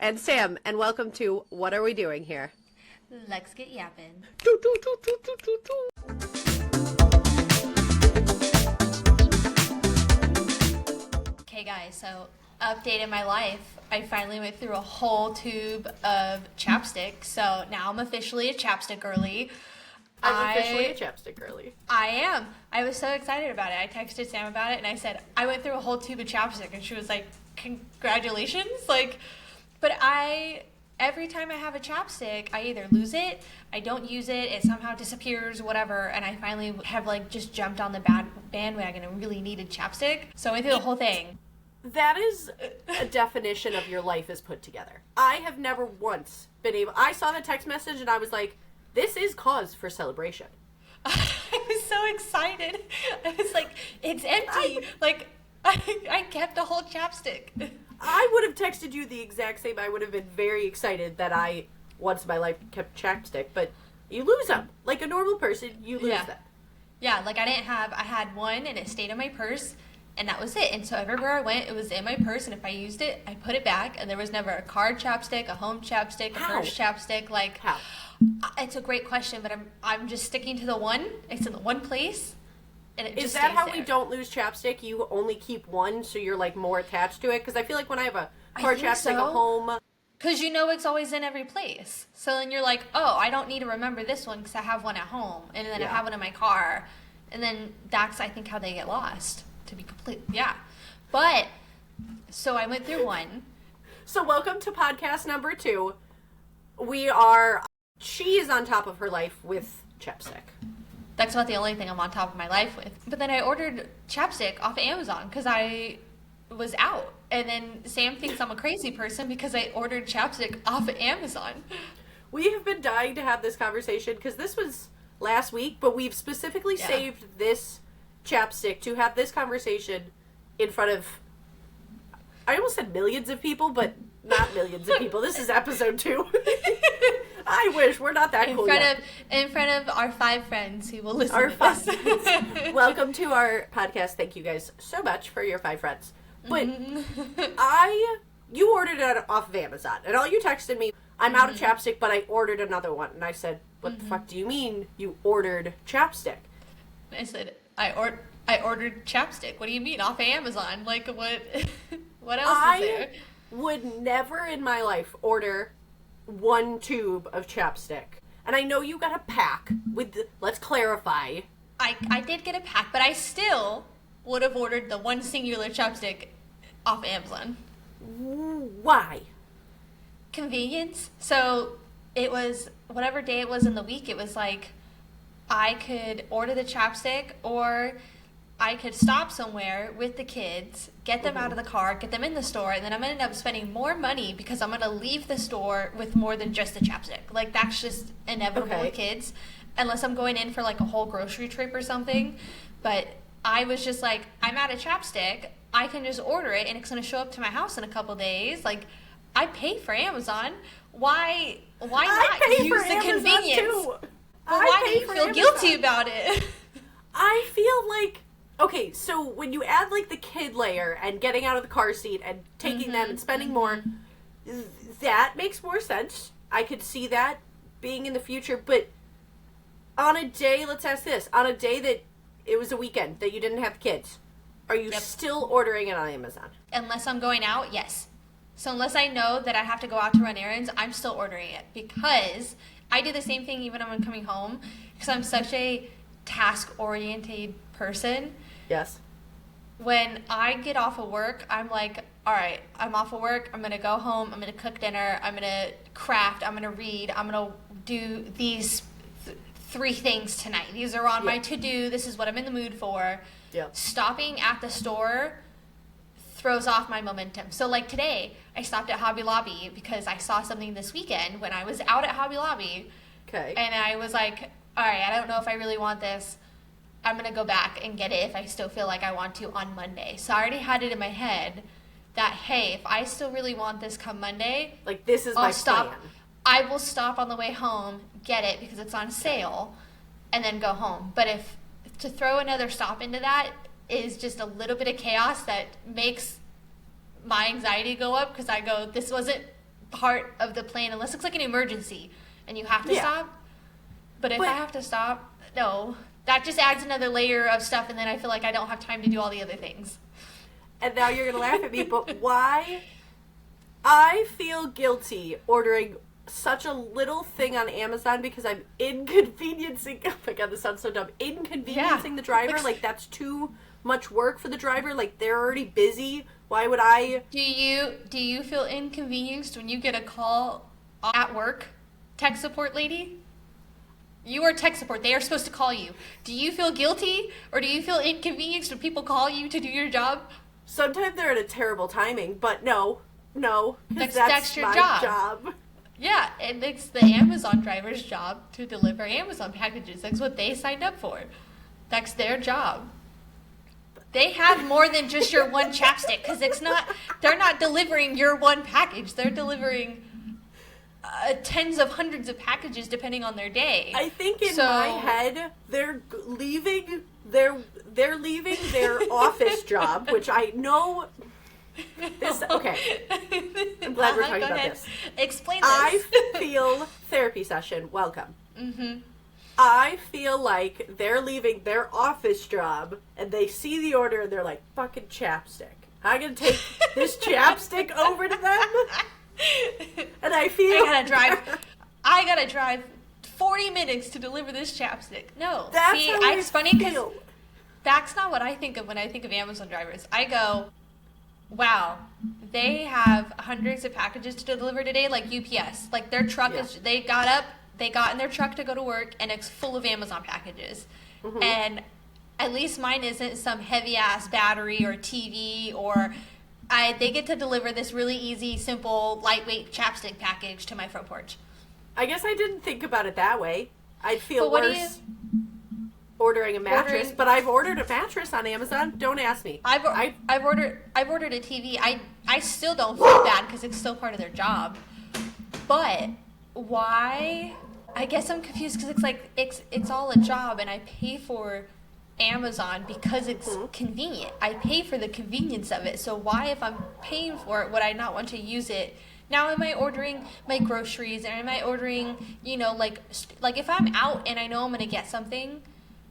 And Sam, and welcome to What Are We Doing Here? Let's get yapping. Okay guys, so update in my life. I finally went through a whole tube of chapstick, so now I'm officially a chapstick girly. I'm officially a chapstick girly. I am. I was so excited about it. I texted Sam about it and I said, I went through a whole tube of chapstick, and she was like, congratulations. But every time I have a chapstick, I either lose it, I don't use it, it somehow disappears, whatever, and I finally have just jumped on the bandwagon and really needed chapstick. So I went through the whole thing. That is a definition of your life is put together. I have never once been able... I saw the text message and I was like, this is cause for celebration. I was so excited. I was like, it's empty. I kept the whole chapstick. I would have texted you the exact same. I would have been very excited that I, once in my life, kept chapstick. But you lose them. Like a normal person, you lose them. Yeah, I had one and it stayed in my purse. And that was it. And so everywhere I went, it was in my purse. And if I used it, I put it back. And there was never a card chapstick, a home chapstick, a purse chapstick. How? It's a great question, but I'm just sticking to the one. It's in the one place. And it is that how we don't lose chapstick? You only keep one, so you're more attached to it? Because I feel like when I have a card chapstick, a home... Because it's always in every place. So then you're like, oh, I don't need to remember this one because I have one at home. And then I have one in my car. And then that's, I think, how they get lost. To be complete, But, so I went through one. So welcome to podcast number 2. She is on top of her life with chapstick. That's not the only thing I'm on top of my life with. But then I ordered chapstick off of Amazon because I was out. And then Sam thinks I'm a crazy person because I ordered chapstick off of Amazon. We have been dying to have this conversation because this was last week, but we've specifically saved this chapstick to have this conversation in front of, I almost said millions of people, but not millions of people. This is episode 2. I wish. We're not that cool yet. In front of our 5 friends who will listen to this. Welcome to our podcast. Thank you guys so much for your 5 friends. But you ordered it off of Amazon, and all you texted me, I'm out of chapstick, but I ordered another one. And I said, what the fuck do you mean you ordered chapstick? I said, I ordered chapstick. What do you mean? Off of Amazon? What else is there? I would never in my life order 1 tube of chapstick. And I know you got a pack with let's clarify. I did get a pack, but I still would have ordered the one singular chapstick off Amazon. Why? Convenience. So it was whatever day it was in the week, it was I could order the chapstick, or I could stop somewhere with the kids, get them out of the car, get them in the store, and then I'm going to end up spending more money because I'm going to leave the store with more than just the chapstick. That's just inevitable with kids, unless I'm going in for a whole grocery trip or something. But I was just I'm out of chapstick. I can just order it, and it's going to show up to my house in a couple days. I pay for Amazon. Why not use the convenience? Too. But why do you feel guilty about it? I feel okay, so when you add the kid layer and getting out of the car seat and taking them and spending more, that makes more sense. I could see that being in the future, but on a day, let's ask this, on a day that it was a weekend that you didn't have kids, are you still ordering it on Amazon? Unless I'm going out, yes. So unless I know that I have to go out to run errands, I'm still ordering it because I do the same thing even when I'm coming home because I'm such a task-oriented person. Yes. When I get off of work, I'm all right, I'm off of work, I'm going to go home, I'm going to cook dinner, I'm going to craft, I'm going to read, I'm going to do these 3 things tonight. These are on my to-do, this is what I'm in the mood for. Yep. Stopping at the store throws off my momentum. So today, I stopped at Hobby Lobby because I saw something this weekend when I was out at Hobby Lobby. Okay. And I was all right, I don't know if I really want this. I'm going to go back and get it if I still feel like I want to on Monday. So I already had it in my head that, hey, if I still really want this come Monday, this is my plan. plan. I will stop on the way home, get it because it's on sale, and then go home. But if to throw another stop into that is just a little bit of chaos that makes my anxiety go up because I go, this wasn't part of the plan unless it's like an emergency and you have to stop. But if I have to stop, no. That just adds another layer of stuff, and then I feel like I don't have time to do all the other things. And now you're going to laugh at me, but why? I feel guilty ordering such a little thing on Amazon because I'm inconveniencing, oh my god, this sounds so dumb, inconveniencing the driver. Like, that's too much work for the driver. Like, they're already busy. Why would I? Do you feel inconvenienced when you get a call at work? Tech support lady? You are tech support. They are supposed to call you. Do you feel guilty or do you feel inconvenienced when people call you to do your job? Sometimes they're at a terrible timing, but no, that's your my job. Yeah, and it's the Amazon driver's job to deliver Amazon packages. That's what they signed up for. That's their job. They have more than just your one chapstick, because they're not delivering your one package. They're delivering tens of hundreds of packages depending on their day. I think in my head, they're leaving their office job, which I know. Okay. I'm glad we're talking about this. Explain this. I feel therapy session. Welcome. Mm-hmm. I feel like they're leaving their office job and they see the order and they're like, fucking chapstick. I'm going to take this chapstick over to them. And I feel... I gotta drive 40 minutes to deliver this chapstick. No. That's how it's funny because that's not what I think of when I think of Amazon drivers. I go, wow, they have hundreds of packages to deliver today, like UPS. Like their truck they got in their truck to go to work, and it's full of Amazon packages. Mm-hmm. And at least mine isn't some heavy-ass battery or TV, or they get to deliver this really easy, simple, lightweight chapstick package to my front porch. I guess I didn't think about it that way. I'd feel worse ordering a mattress, but I've ordered a mattress on Amazon. Don't ask me. I've ordered a TV. I still don't feel bad because it's still part of their job. But why? I guess I'm confused because it's like it's all a job, and I pay for Amazon because it's convenient. I pay for the convenience of it. So why, if I'm paying for it, would I not want to use it? Now, am I ordering my groceries, or am I ordering, like if I'm out and I know I'm going to get something,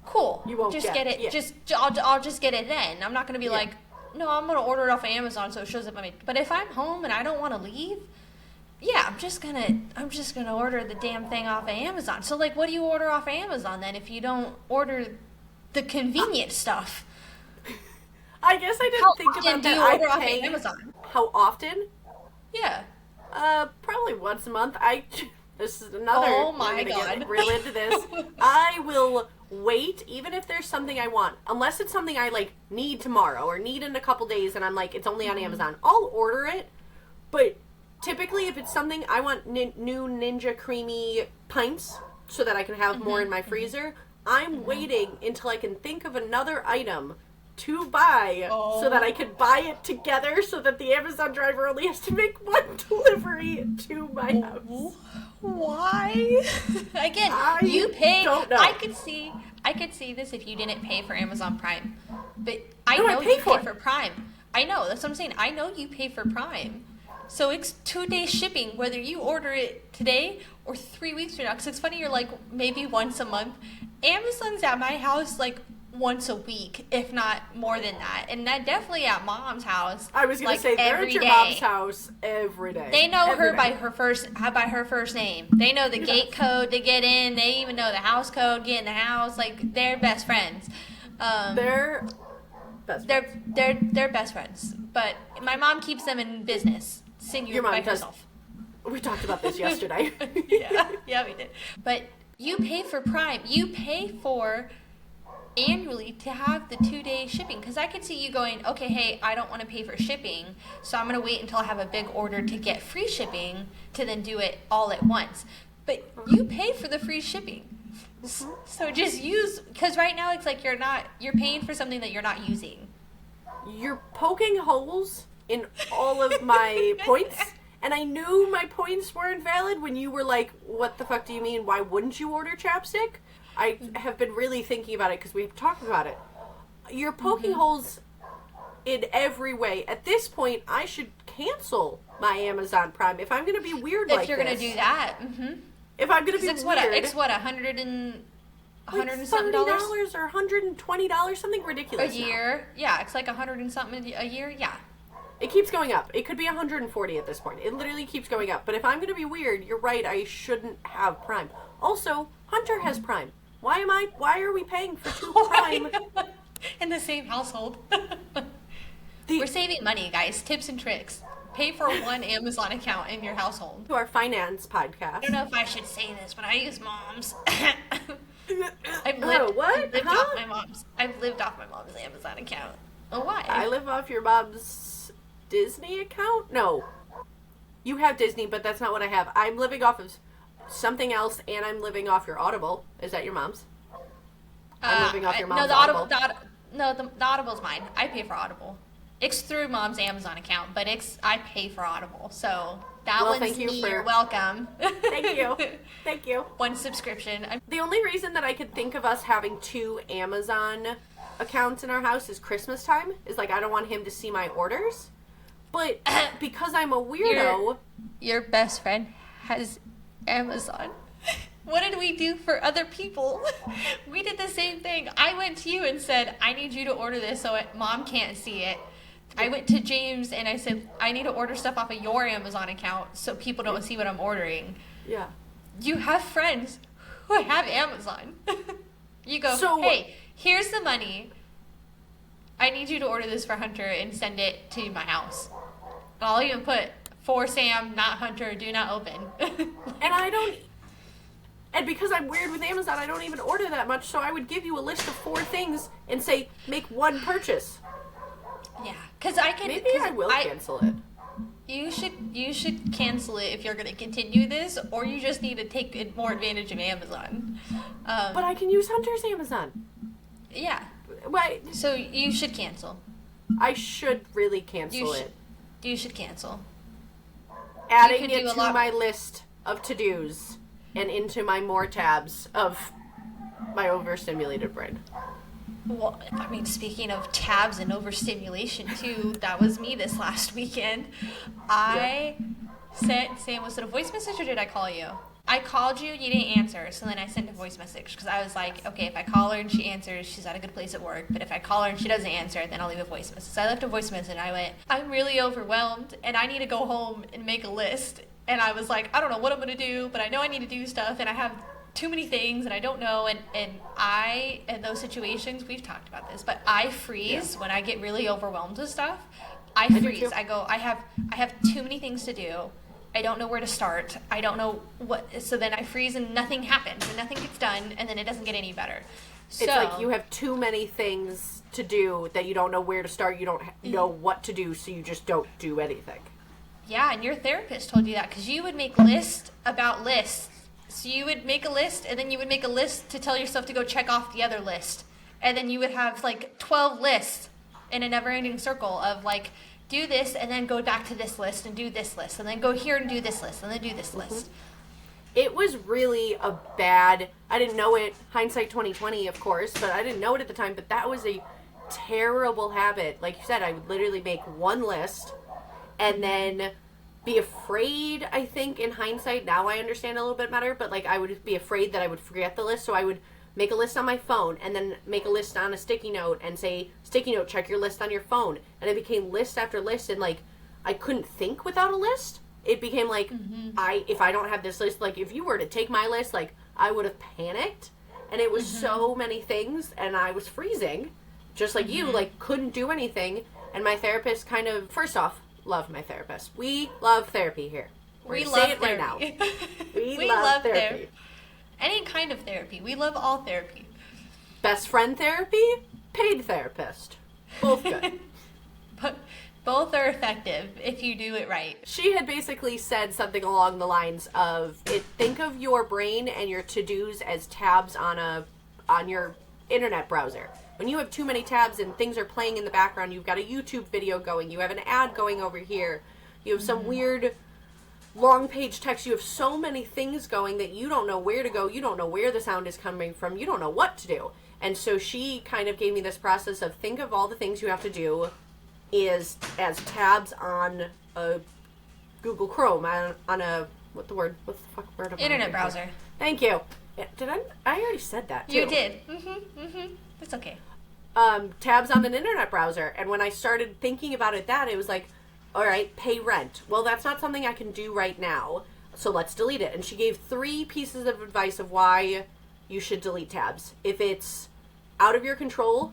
cool. You won't just get it. Yeah. I'll just get it then. I'm not going to be like, no, I'm going to order it off of Amazon so it shows up on me. But if I'm home and I don't want to leave, I'm just gonna order the damn thing off of Amazon. So like, what do you order off of Amazon then if you don't order the convenient stuff? I guess I didn't think about that. Do you order off of Amazon? How often? Yeah. Probably once a month. This is another. Oh my god! Get real into this. I will wait, even if there's something I want, unless it's something I like need tomorrow or need in a couple days, and I'm like, it's only on Amazon. I'll order it, but typically, if it's something I want, new Ninja Creamy pints so that I can have more in my freezer, I'm waiting until I can think of another item to buy so that I can buy it together so that the Amazon driver only has to make one delivery to my house. Why? Again, you pay. Don't know. I could see this if you didn't pay for Amazon Prime. But I know you pay for Prime. I know, that's what I'm saying. I know you pay for Prime. So it's 2-day shipping, whether you order it today or 3 weeks from now. Because it's funny, you're like, maybe once a month. Amazon's at my house like once a week, if not more than that. And that definitely at Mom's house. I was going to say, they're at your mom's house every day. They know her by her first name. They know the gate code to get in. They even know the house code, get in the house. Like, they're best friends. They're best friends. They're best friends. But my mom keeps them in business. Your mom by does. herself. We talked about this yesterday. yeah, we did. But you pay for Prime. You pay for annually to have the 2-day shipping. Because I could see you going, okay, hey, I don't want to pay for shipping, so I'm going to wait until I have a big order to get free shipping to then do it all at once. But you pay for the free shipping. So just use, because right now it's like you're paying for something that you're not using. You're poking holes in all of my points, and I knew my points weren't valid when you were like, what the fuck do you mean? Why wouldn't you order chapstick? I have been really thinking about it because we've talked about it. You're poking holes in every way. At this point, I should cancel my Amazon Prime. If I'm going to be weird if you're going to do that. If I'm going to be it's weird. It's what, $100 and something $30 or $120, something ridiculous a year. now. Yeah, it's like $100 and something a year. Yeah. It keeps going up. It could be $140 at this point. It literally keeps going up. But if I'm going to be weird, you're right, I shouldn't have Prime. Also, Hunter has Prime. Why are we paying for 2 Prime? In the same household. We're saving money, guys. Tips and tricks. Pay for 1 Amazon account in your household. To our finance podcast. I don't know if I should say this, but I use Mom's. I've lived off my mom's Amazon account. Oh, why? I live off your mom's Disney account? No. You have Disney, but that's not what I have. I'm living off of something else, and I'm living off your Audible. Is that your mom's? I'm living off your mom's Audible. The Audible's mine. I pay for Audible. It's through Mom's Amazon account, but I pay for Audible. So that one's me. You're welcome. Thank you. Thank you. 1 subscription. The only reason that I could think of us having 2 Amazon accounts in our house is Christmas time. Is like I don't want him to see my orders. But because I'm a weirdo... Your best friend has Amazon. What did we do for other people? We did the same thing. I went to you and said, I need you to order this so Mom can't see it. I went to James and I said, I need to order stuff off of your Amazon account so people don't see what I'm ordering. Yeah. You have friends who have Amazon. You go, hey, here's the money. I need you to order this for Hunter and send it to my house. I'll even put, for Sam, not Hunter, do not open. And because I'm weird with Amazon, I don't even order that much, so I would give you a list of 4 things and say, make 1 purchase. Yeah, because I can... Maybe I will cancel it. You should cancel it if you're going to continue this, or you just need to take more advantage of Amazon. But I can use Hunter's Amazon. Yeah. Why? So you should cancel. I should really cancel it. You should cancel. Adding it to my list of to-dos and into my more tabs of my overstimulated brain. Well, I mean, speaking of tabs and overstimulation, too, that was me this last weekend. I sent Sam, was it a voice message or did I call you? I called you, you didn't answer, so then I sent a voice message because I was like, okay, if I call her and she answers, she's at a good place at work, but if I call her and she doesn't answer, then I'll leave a voice message. So I left a voice message and I went, I'm really overwhelmed and I need to go home and make a list. And I was like, I don't know what I'm going to do, but I know I need to do stuff and I have too many things and I don't know. And I, in those situations, we've talked about this, but I freeze when I get really overwhelmed with stuff. I freeze. I go, I have too many things to do. I don't know where to start. I don't know what. So then I freeze and nothing happens and nothing gets done and then it doesn't get any better. So, it's like you have too many things to do that you don't know where to start. You don't know what to do, so you just don't do anything. Yeah, and your therapist told you that because you would make lists about lists. So you would make a list and then you would make a list to tell yourself to go check off the other list. And then you would have like 12 lists in a never-ending circle of like, do this and then go back to this list and do this list and then go here and do this list and then do this list. It was really a bad, I didn't know it, hindsight 2020 of course, but I didn't know it at the time, but that was a terrible habit. Like you said, I would literally make one list and then be afraid, I think in hindsight, now I understand a little bit better, but like I would be afraid that I would forget the list, so I would make a list on my phone and then make a list on a sticky note and say, sticky note, check your list on your phone. And it became list after list and like, I couldn't think without a list. It became like, if I don't have this list, like if you were to take my list, like I would have panicked. And it was so many things and I was freezing, just like you, like couldn't do anything. And my therapist kind of, first off, love my therapist. We love therapy here. We love it right now. We love therapy. Any kind of therapy. We love all therapy. Best friend therapy, paid therapist. Both good. But both are effective if you do it right. She had basically said something along the lines of, think of your brain and your to-dos as tabs on your internet browser. When you have too many tabs and things are playing in the background, you've got a YouTube video going, you have an ad going over here, you have some weird long page text, you have so many things going that you don't know where to go, you don't know where the sound is coming from, you don't know what to do. And so she kind of gave me this process of think of all the things you have to do as tabs on a Google Chrome on a, what's the fuck word? Internet browser. Thank you. Yeah, I already said that, too. You did. It's okay. Tabs on an internet browser. And when I started thinking about it it was like, all right, pay rent. Well, that's not something I can do right now, so let's delete it. And she gave 3 pieces of advice of why you should delete tabs. If it's out of your control,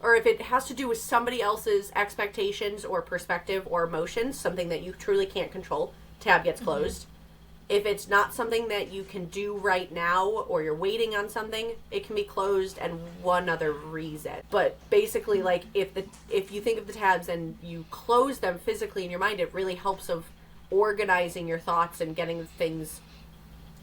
or if it has to do with somebody else's expectations or perspective or emotions, something that you truly can't control, tab gets closed. If it's not something that you can do right now, or you're waiting on something, it can be closed, and one other reason. But basically, like, if you think of the tabs and you close them physically in your mind, it really helps of organizing your thoughts and getting things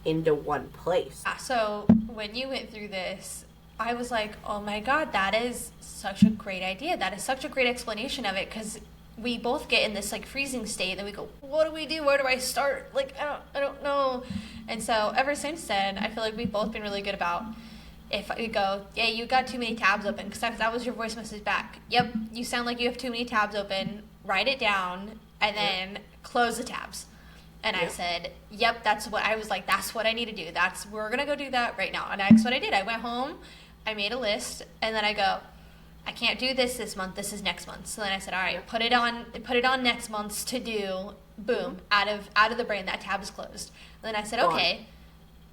into one place. So when you went through this, I was like, oh my God, that is such a great idea. That is such a great explanation of it, because we both get in this like freezing state, and then we go, what do we do? Where do I start? Like, I don't know. And so ever since then, I feel like we've both been really good about, if we go, yeah, you got too many tabs open, because that was your voice message back. Yep, you sound like you have too many tabs open. Write it down, and then close the tabs. And I said, yep, that's what I need to do. We're going to go do that right now. And that's what I did. I went home, I made a list, and then I go, I can't do this month, this is next month. So then I said, all right, put it on next month's to do. Boom, out of the brain, that tab is closed. And then I said, okay,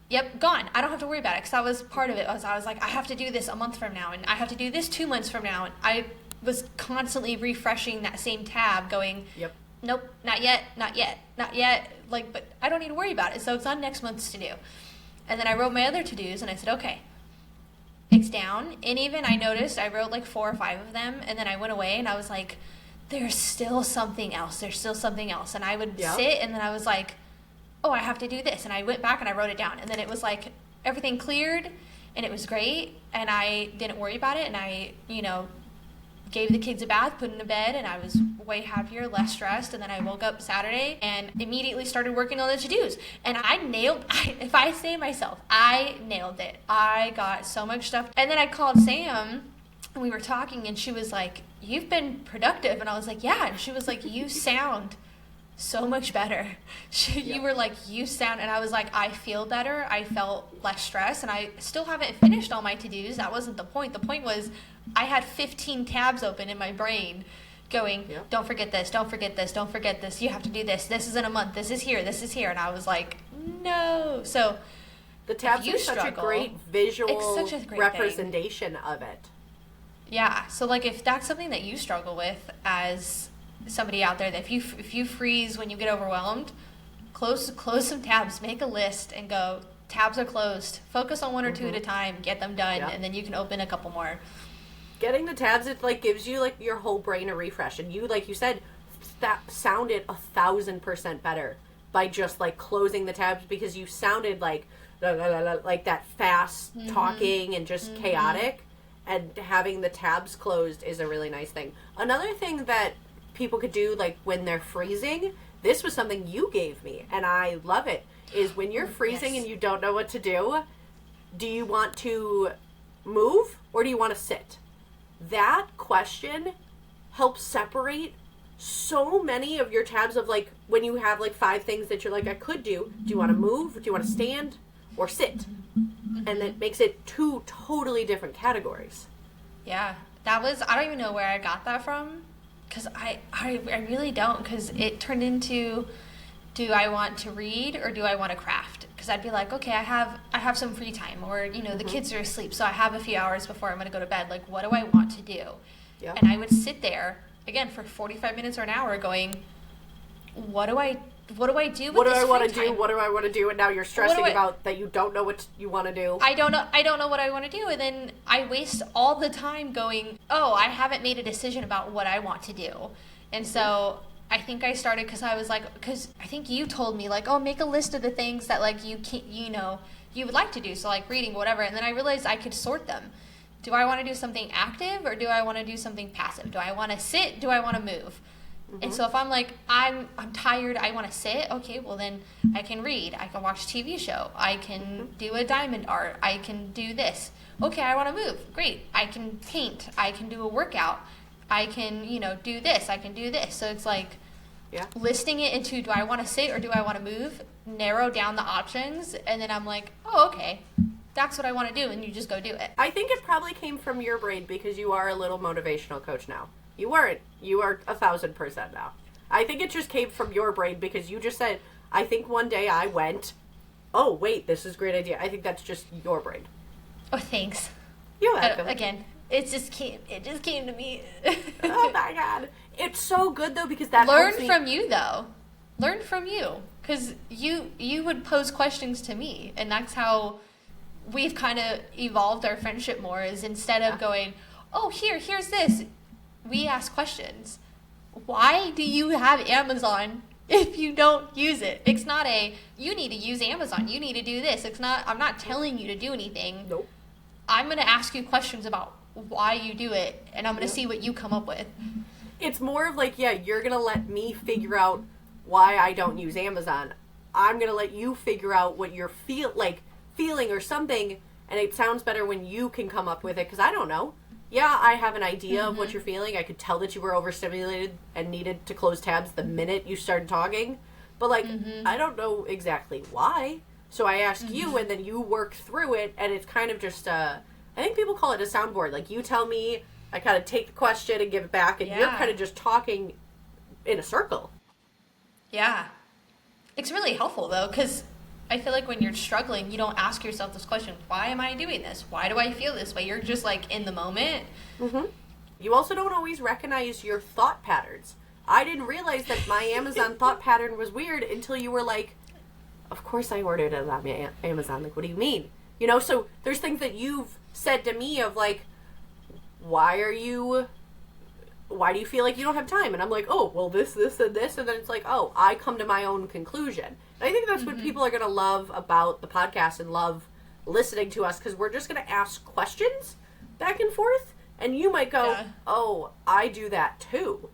yep, gone. I don't have to worry about it, because that was part of it. I was like, I have to do this a month from now, and I have to do this 2 months from now. And I was constantly refreshing that same tab, going, nope, not yet. Like, but I don't need to worry about it, so it's on next month's to do. And then I wrote my other to-dos, and I said, okay, it's down. And even I noticed I wrote like 4 or 5 of them, and then I went away, and I was like, there's still something else. And I would sit, and then I was like, oh, I have to do this. And I went back and I wrote it down, and then it was like everything cleared, and it was great, and I didn't worry about it, and I, gave the kids a bath, put them to bed, and I was way happier, less stressed. And then I woke up Saturday and immediately started working on the to-dos. And if I say myself, I nailed it. I got so much stuff. And then I called Sam, and we were talking, and she was like, you've been productive. And I was like, yeah. And she was like, you sound so much better. You were like, you sound, and I was like, I feel better. I felt less stress, and I still haven't finished all my to-dos. That wasn't the point. The point was I had 15 tabs open in my brain going, don't forget this, don't forget this, don't forget this, you have to do this, this is in a month, this is here, and I was like, no. So the tabs are such a great visual representation thing of it. Yeah, so like if that's something that you struggle with as somebody out there, that if you freeze when you get overwhelmed, close some tabs, make a list, and go, tabs are closed, focus on 1 or 2 at a time, get them done, and then you can open a couple more. Getting the tabs, it like gives you like your whole brain a refresh, and you, like you said, that sounded 1,000% better by just like closing the tabs, because you sounded like that fast talking and just chaotic, and having the tabs closed is a really nice thing. Another thing that people could do, like when they're freezing, this was something you gave me, and I love it, is when you're freezing and you don't know what to do you want to move or do you want to sit? That question helps separate so many of your tabs of like, when you have like 5 things that you're like, I could do you want to move? Do you want to stand or sit? And that makes it 2 totally different categories. Yeah, I don't even know where I got that from, because I really don't, because it turned into, do I want to read or do I want to craft? Because I'd be like, okay, I have some free time, or the kids are asleep, so I have a few hours before I'm going to go to bed. Like, what do I want to do? Yeah. And I would sit there again for 45 minutes or an hour, going, what do I do with this free time? What do I want to do? And now you're stressing about that you don't know what you want to do. I don't know what I want to do, and then I waste all the time going, oh, I haven't made a decision about what I want to do. And so I think I started because I think you told me, like, oh, make a list of the things that, like, you would like to do. So, like, reading, whatever. And then I realized I could sort them. Do I want to do something active, or do I want to do something passive? Do I want to sit? Do I want to move? And so if I'm like, I'm tired, I want to sit, okay, well then I can read, I can watch a TV show, I can do a diamond art, I can do this. Okay, I want to move, great, I can paint, I can do a workout, I can, do this, I can do this. So it's like, Yeah. listing it into, do I want to sit or do I want to move? Narrow down the options, and then I'm like, oh, okay, that's what I want to do, and you just go do it. I think it probably came from your brain because you are a little motivational coach now. You weren't. You are 1,000% now. I think it just came from your brain because you just said, I think one day I went, oh, wait, this is a great idea. I think that's just your brain. Oh, thanks. You're welcome. Again, it just came to me. Oh my God. It's so good though because that Learn helps me. from you though. Learn from you. Because you would pose questions to me, and that's how we've kind of evolved our friendship more, is instead of going, oh, here's this, we ask questions. Why do you have Amazon if you don't use it? It's not you need to use Amazon, you need to do this. I'm not telling you to do anything. Nope. I'm going to ask you questions about why you do it, and I'm going to see what you come up with. It's more of like, yeah, you're going to let me figure out why I don't use Amazon. I'm going to let you figure out what you're feeling or something, and it sounds better when you can come up with it, because I don't know. Yeah, I have an idea of what you're feeling. I could tell that you were overstimulated and needed to close tabs the minute you started talking, but I don't know exactly why. So I ask you, and then you work through it, and it's kind of just, I think people call it a soundboard. Like, you tell me, I kind of take the question and give it back, and you're kind of just talking in a circle. Yeah. It's really helpful, though, because I feel like when you're struggling, you don't ask yourself this question, why am I doing this? Why do I feel this way? You're just, in the moment. Mm-hmm. You also don't always recognize your thought patterns. I didn't realize that my Amazon thought pattern was weird until you were like, of course I ordered it on Amazon. Like, what do you mean? So there's things that you've said to me of why do you feel like you don't have time? And I'm like, oh, well, this, and this. And then it's like, oh, I come to my own conclusion. And I think that's what people are going to love about the podcast and love listening to us, because we're just going to ask questions back and forth. And you might go, oh, I do that too.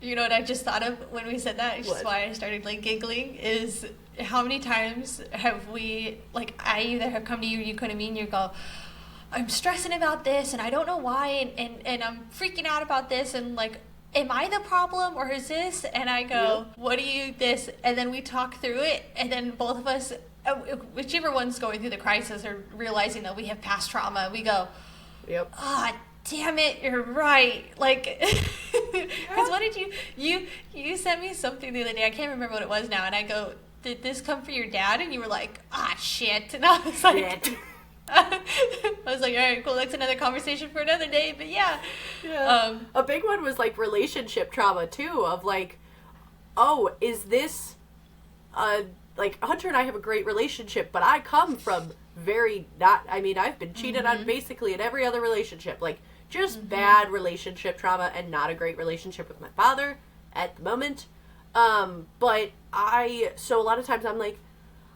You know what I just thought of when we said that? Which is why I started giggling, is how many times have we, I either have come to you come to me and you go, I'm stressing about this and I don't know why, and I'm freaking out about this, and am I the problem or is this? And I go, what do you this? And then we talk through it, and then both of us, whichever one's going through the crisis or realizing that we have past trauma, we go, damn it, you're right. Because what did you sent me something the other day, I can't remember what it was now, and I go, did this come for your dad? And you were like, shit. And I was like, Shit. I was like, all right, cool, that's another conversation for another day, but yeah. A big one was relationship trauma too, of oh, is this Hunter and I have a great relationship, but I come from I've been cheated on basically in every other relationship, just bad relationship trauma, and not a great relationship with my father at the moment. But so a lot of times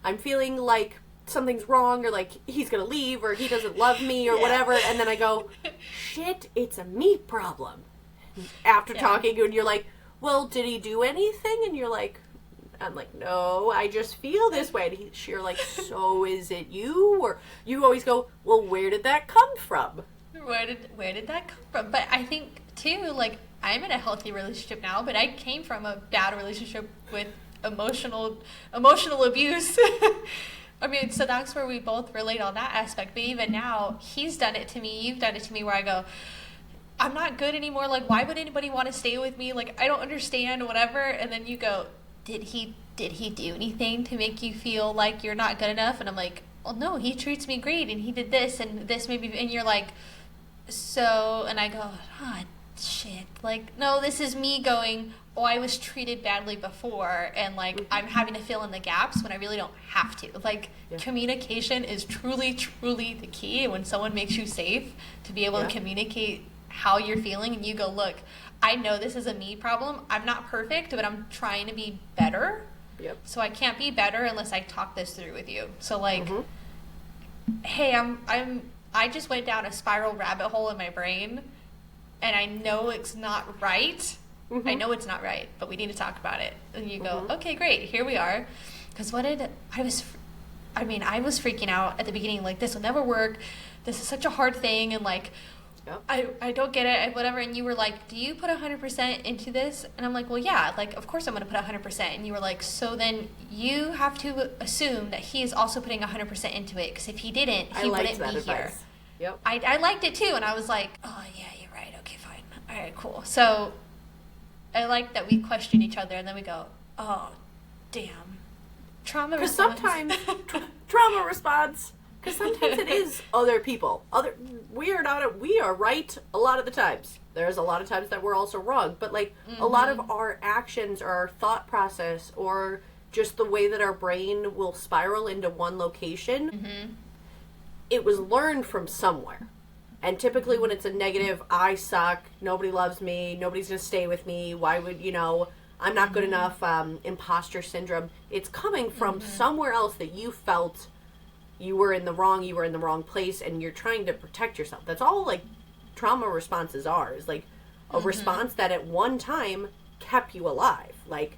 I'm feeling like something's wrong, or he's gonna leave, or he doesn't love me, or whatever, and then I go, shit, it's a me problem. After talking, and you're like, well, did he do anything? And you're like, I'm like, no, I just feel this way. And you're like, so is it you? Or you always go, well, where did that come from? Where did that come from? But I think too, I'm in a healthy relationship now, but I came from a bad relationship with emotional abuse. I mean, so that's where we both relate on that aspect. But even now, he's done it to me, you've done it to me, where I go, I'm not good anymore. Why would anybody want to stay with me? I don't understand, whatever. And then you go, did he do anything to make you feel like you're not good enough? And I'm like, well, no, he treats me great, and he did this and this maybe, and you're like, so, and I go, shit, no, this is me going, oh, I was treated badly before, and I'm having to fill in the gaps when I really don't have to. Communication is truly, truly the key. When someone makes you safe to be able to communicate how you're feeling, and you go, look, I know this is a me problem. I'm not perfect, but I'm trying to be better. Yep. So I can't be better unless I talk this through with you. So hey, I just went down a spiral rabbit hole in my brain, and I know it's not right. I know it's not right, but we need to talk about it. And you go, okay, great, here we are. Because I was freaking out at the beginning, this will never work. This is such a hard thing, and Yep. I don't get it, whatever. And you were like, do you put 100% into this? And I'm like, well, yeah, like, of course I'm going to put 100%. And you were like, so then you have to assume that he is also putting 100% into it. Because if he didn't, he wouldn't be here. Yep. I liked it too. And I was like, oh, yeah, you're right. Okay, fine. All right, cool. So I like that we question each other and then we go, oh, damn. Trauma response. Because sometimes, trauma response. Because sometimes it is other people. We are right a lot of the times. There's a lot of times that we're also wrong. But, like, a lot of our actions or our thought process or just the way that our brain will spiral into one location, it was learned from somewhere. And typically when it's a negative, I suck, nobody loves me, nobody's going to stay with me, why would, I'm not good enough, imposter syndrome. It's coming from somewhere else that you felt you were in the wrong place, and you're trying to protect yourself. That's all, like, trauma responses are, is, like, a response that at one time kept you alive. Like,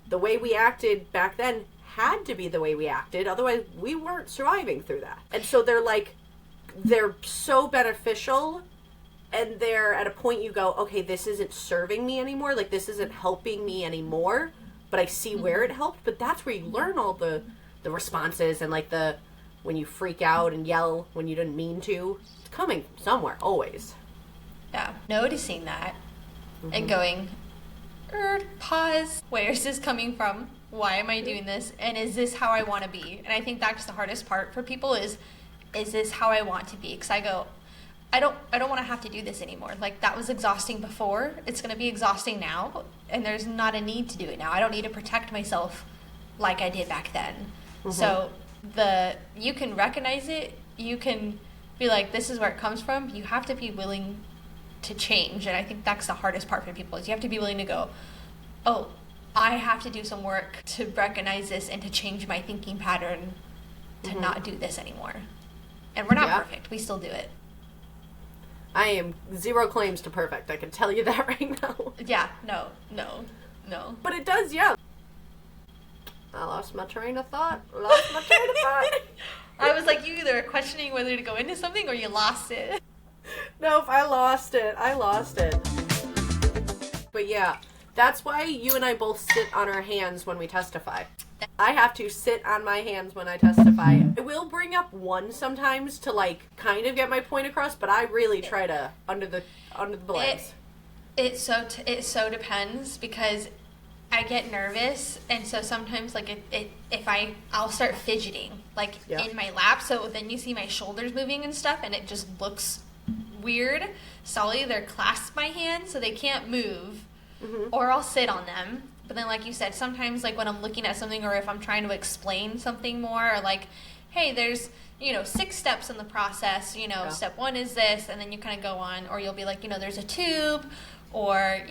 the way we acted back then had to be the way we acted, otherwise we weren't surviving through that. And so they're so beneficial, and they're at a point you go, okay, this isn't serving me anymore, like, this isn't helping me anymore, but I see where it helped. But that's where you learn all the responses, and, like, when you freak out and yell when you didn't mean to, it's coming from somewhere, always. Yeah, noticing that and going, pause, where is this coming from? Why am I doing this? And is this how I want to be? And I think that's the hardest part for people is this how I want to be? Because I go, I don't want to have to do this anymore. Like, that was exhausting before. It's going to be exhausting now, and there's not a need to do it now. I don't need to protect myself like I did back then. So you can recognize it. You can be like, this is where it comes from. You have to be willing to change. And I think that's the hardest part for people is you have to be willing to go, oh, I have to do some work to recognize this and to change my thinking pattern to not do this anymore. And we're not perfect. We still do it. I am zero claims to perfect. I can tell you that right now. Yeah. No. But it does, I lost my train of thought. I was like, you either are questioning whether to go into something or you lost it. Nope, I lost it. But yeah, that's why you and I both sit on our hands when we testify. I have to sit on my hands when I testify. I will bring up one sometimes to, like, kind of get my point across, but I really try to under the blaze. It so depends because I get nervous, and so sometimes, like, I'll start fidgeting, like, in my lap, so then you see my shoulders moving and stuff, and it just looks weird. So I'll either clasp my hands so they can't move, or I'll sit on them. But then, like you said, sometimes, like, when I'm looking at something, or if I'm trying to explain something more, or, like, hey, there's, 6 steps in the process, step 1 is this, and then you kind of go on, or you'll be like, there's a tube, or,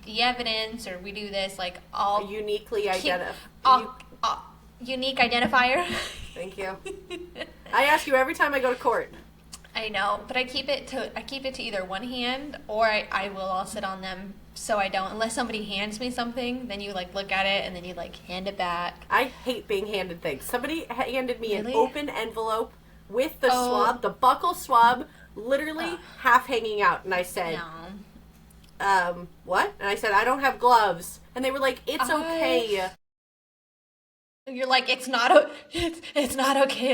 the evidence, or we do this, like, all... Unique identifier. Thank you. I ask you every time I go to court. I know, but I keep it to either one hand, or I'll sit on them so I don't, unless somebody hands me something, then you, like, look at it, and then you, like, hand it back. I hate being handed things. Somebody handed me an open envelope with the swab, the buckle swab, literally half hanging out, and I said... No. What? And I said, I don't have gloves. And they were like, it's okay. You're like, it's not okay. It's not okay.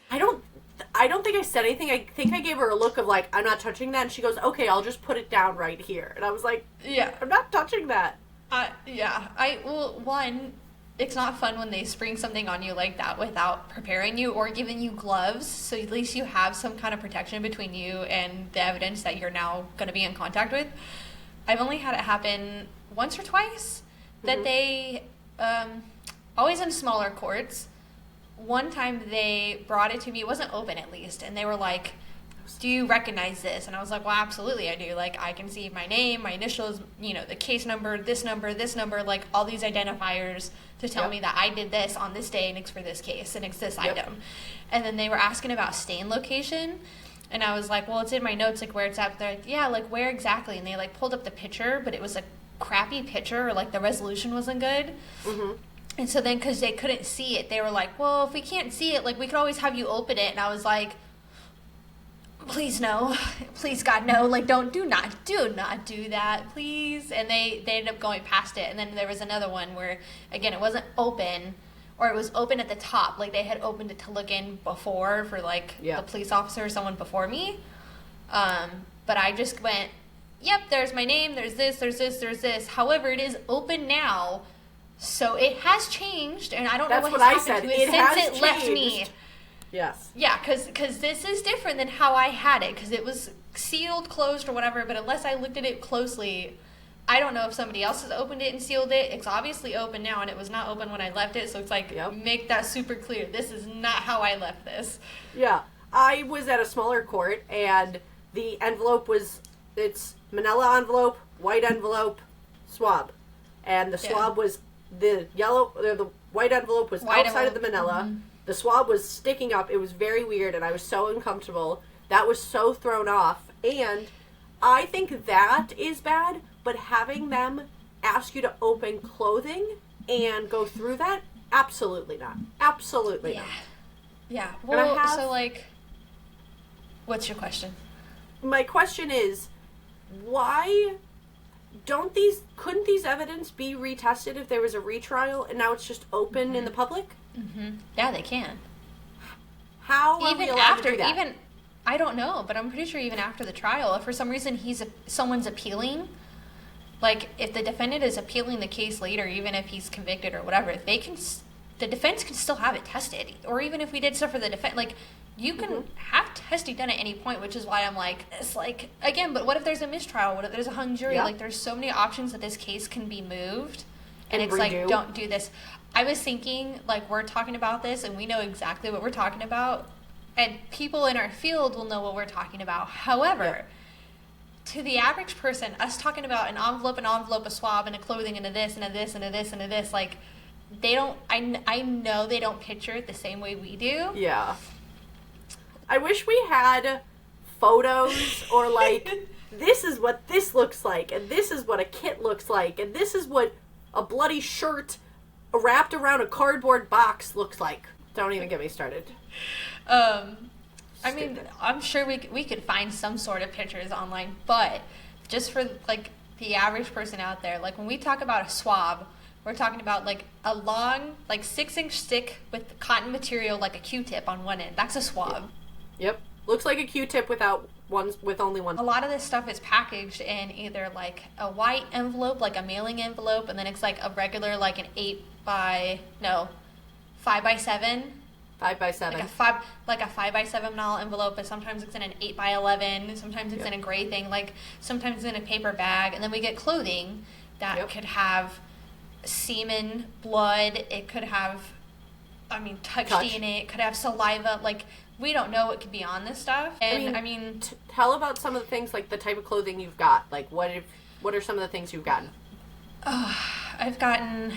I don't think I said anything. I think I gave her a look of, like, I'm not touching that. And she goes, okay, I'll just put it down right here. And I was like, yeah, I'm not touching that. One, it's not fun when they spring something on you like that without preparing you or giving you gloves, so at least you have some kind of protection between you and the evidence that you're now going to be in contact with. I've only had it happen once or twice that they, always in smaller courts. One time they brought it to me, it wasn't open at least, and they were like, do you recognize this? And I was like, well, absolutely I do. Like, I can see my name, my initials, the case number, this number, like, all these identifiers to tell me that I did this on this day and it's for this case and it's this item. And then they were asking about stain location, and I was like, well, it's in my notes, like, where it's at. They're like, yeah, like, where exactly? And they, like, pulled up the picture, but it was a crappy picture, or, like, the resolution wasn't good. And so then, because they couldn't see it, they were like, well, if we can't see it, like, we could always have you open it. And I was like, please no, please God no, like, do not do that, please. And they ended up going past it. And then there was another one where, again, it wasn't open, or it was open at the top, like they had opened it to look in before for like the police officer or someone before me. But I just went, yep, there's my name, there's this. However, it is open now, so it has changed, and I don't know what has happened to it since it left me. Yes. Yeah, because this is different than how I had it, because it was sealed, closed, or whatever, but unless I looked at it closely, I don't know if somebody else has opened it and sealed it. It's obviously open now, and it was not open when I left it, so it's like, make that super clear. This is not how I left this. Yeah. I was at a smaller court, and the envelope it's manila envelope, white envelope, swab. And the swab was the white envelope was outside of the manila. Mm-hmm. The swab was sticking up. It was very weird, and I was so uncomfortable. That was so thrown off. And I think that is bad, but having them ask you to open clothing and go through that, absolutely not. Absolutely not. Yeah. Well, so, like, what's your question? My question is, why couldn't these evidence be retested if there was a retrial and now it's just open in the public? Mm-hmm. Yeah, they can. How are we allowed to do that? I don't know, but I'm pretty sure even after the trial, if for some reason someone's appealing, like if the defendant is appealing the case later, even if he's convicted or whatever, the defense can still have it tested. Or even if we did stuff for the defense, like you can have testing done at any point, which is why I'm like, it's like, again, but what if there's a mistrial? What if there's a hung jury? Like there's so many options that this case can be moved. And it's like, don't do this. I was thinking, like, we're talking about this and we know exactly what we're talking about. And people in our field will know what we're talking about. However, to the average person, us talking about an envelope, a swab, and a clothing, and a this, and a this, and a this, and a this, like, they don't, I know they don't picture it the same way we do. Yeah. I wish we had photos or, like, this is what this looks like, and this is what a kit looks like, and this is what a bloody shirt wrapped around a cardboard box looks like. Don't even get me started. I mean, I'm sure we could find some sort of pictures online, but just for, like, the average person out there, like, when we talk about a swab, we're talking about, like, a long, like, 6-inch stick with cotton material, like a Q-tip on one end. That's a swab. Yep. Looks like a Q-tip with only one. A lot of this stuff is packaged in either, like, a white envelope, like a mailing envelope, and then it's, like, a regular, like, an 5x7. 5x7. Like a 5x7 envelope, but sometimes it's in an 8x11. Sometimes it's in a gray thing. Like sometimes it's in a paper bag, and then we get clothing that could have semen, blood. It could have, touch DNA. It could have saliva. Like we don't know what could be on this stuff. And I mean, tell about some of the things, like the type of clothing you've got. Like what are some of the things you've gotten? I've gotten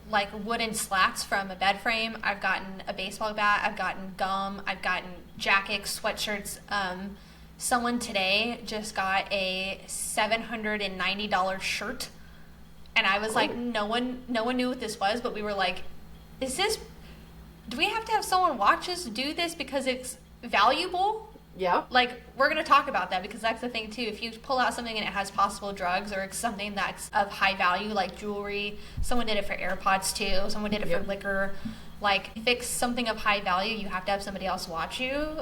like wooden slats from a bed frame. I've gotten a baseball bat. I've gotten gum. I've gotten jackets, sweatshirts. Someone today just got a $790 shirt, and I was like, no one knew what this was, but we were like, do we have to have someone watch us do this because it's valuable? Yeah. Like, we're going to talk about that because that's the thing, too. If you pull out something and it has possible drugs or it's something that's of high value, like jewelry, someone did it for AirPods, too. Someone did it for liquor. Like, if it's something of high value, you have to have somebody else watch you,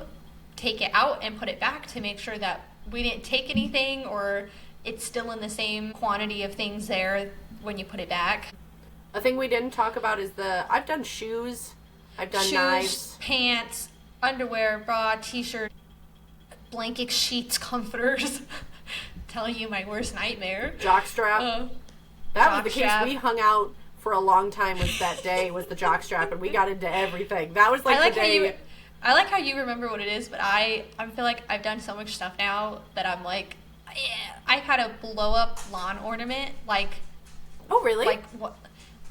take it out, and put it back to make sure that we didn't take anything or it's still in the same quantity of things there when you put it back. A thing we didn't talk about is I've done shoes. I've done knives. Pants, underwear, bra, t-shirt. Blanket, sheets, comforters. Telling you my worst nightmare. Jockstrap. That was the case. We hung out for a long time. Was that day was the jockstrap, and we got into everything. That was like the day. I like how you remember what it is, but I feel like I've done so much stuff now that I'm like, yeah. I've had a blow up lawn ornament. Like. Oh really? Like what?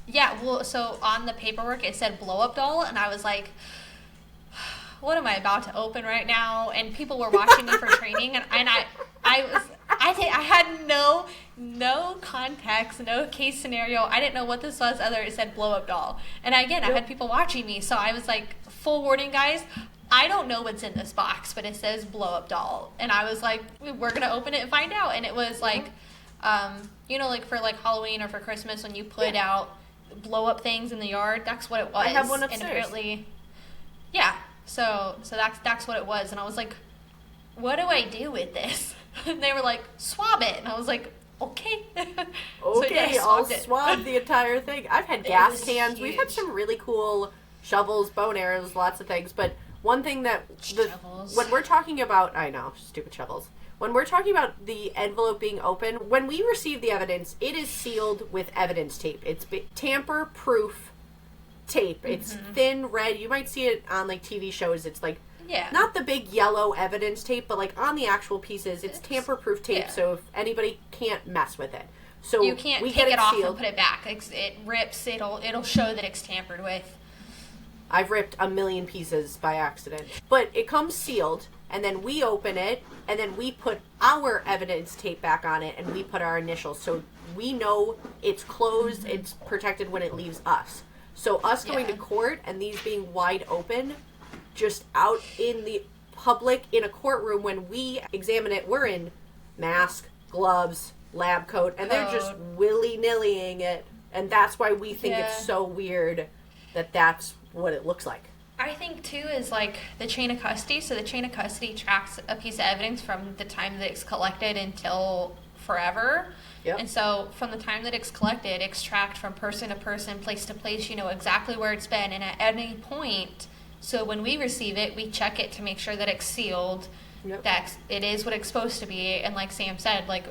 Yeah. Well, so on the paperwork it said blow up doll, and I was like, what am I about to open right now? And people were watching me for training, and I I had no context, no case scenario. I didn't know what this was other it said blow up doll. And again, I had people watching me, so I was like, full warning, guys. I don't know what's in this box, but it says blow up doll. And I was like, we're going to open it and find out. And it was like, like for like Halloween or for Christmas when you put out blow up things in the yard, that's what it was. I have one upstairs. And apparently, yeah. So that's what it was. And I was like, what do I do with this? And they were like, swab it. And I was like, okay. Okay, I'll swab the entire thing. I've had gas cans. Huge. We've had some really cool shovels, bow and arrows, lots of things. But one thing that when we're talking about, I know, stupid shovels. When we're talking about the envelope being open, when we receive the evidence, it is sealed with evidence tape. It's tamper-proof tape. It's thin red. You might see it on like TV shows. It's like not the big yellow evidence tape, but like on the actual pieces, it's tamper-proof tape. Yeah. So if anybody can't mess with it, so you can't take it off and put it back. It rips. It'll show that it's tampered with. I've ripped a million pieces by accident, but it comes sealed, and then we open it, and then we put our evidence tape back on it, and we put our initials, so we know it's closed. It's protected when it leaves us. So us going to court and these being wide open, just out in the public in a courtroom when we examine it, we're in mask, gloves, lab coat, and they're just willy-nillying it. And that's why we think it's so weird that that's what it looks like. I think, too, is like the chain of custody. So the chain of custody tracks a piece of evidence from the time that it's collected until forever. Yep. And so from the time that it's collected, it's tracked from person to person, place to place. You know exactly where it's been. And at any point, so when we receive it, we check it to make sure that it's sealed, that it is what it's supposed to be. And like Sam said, like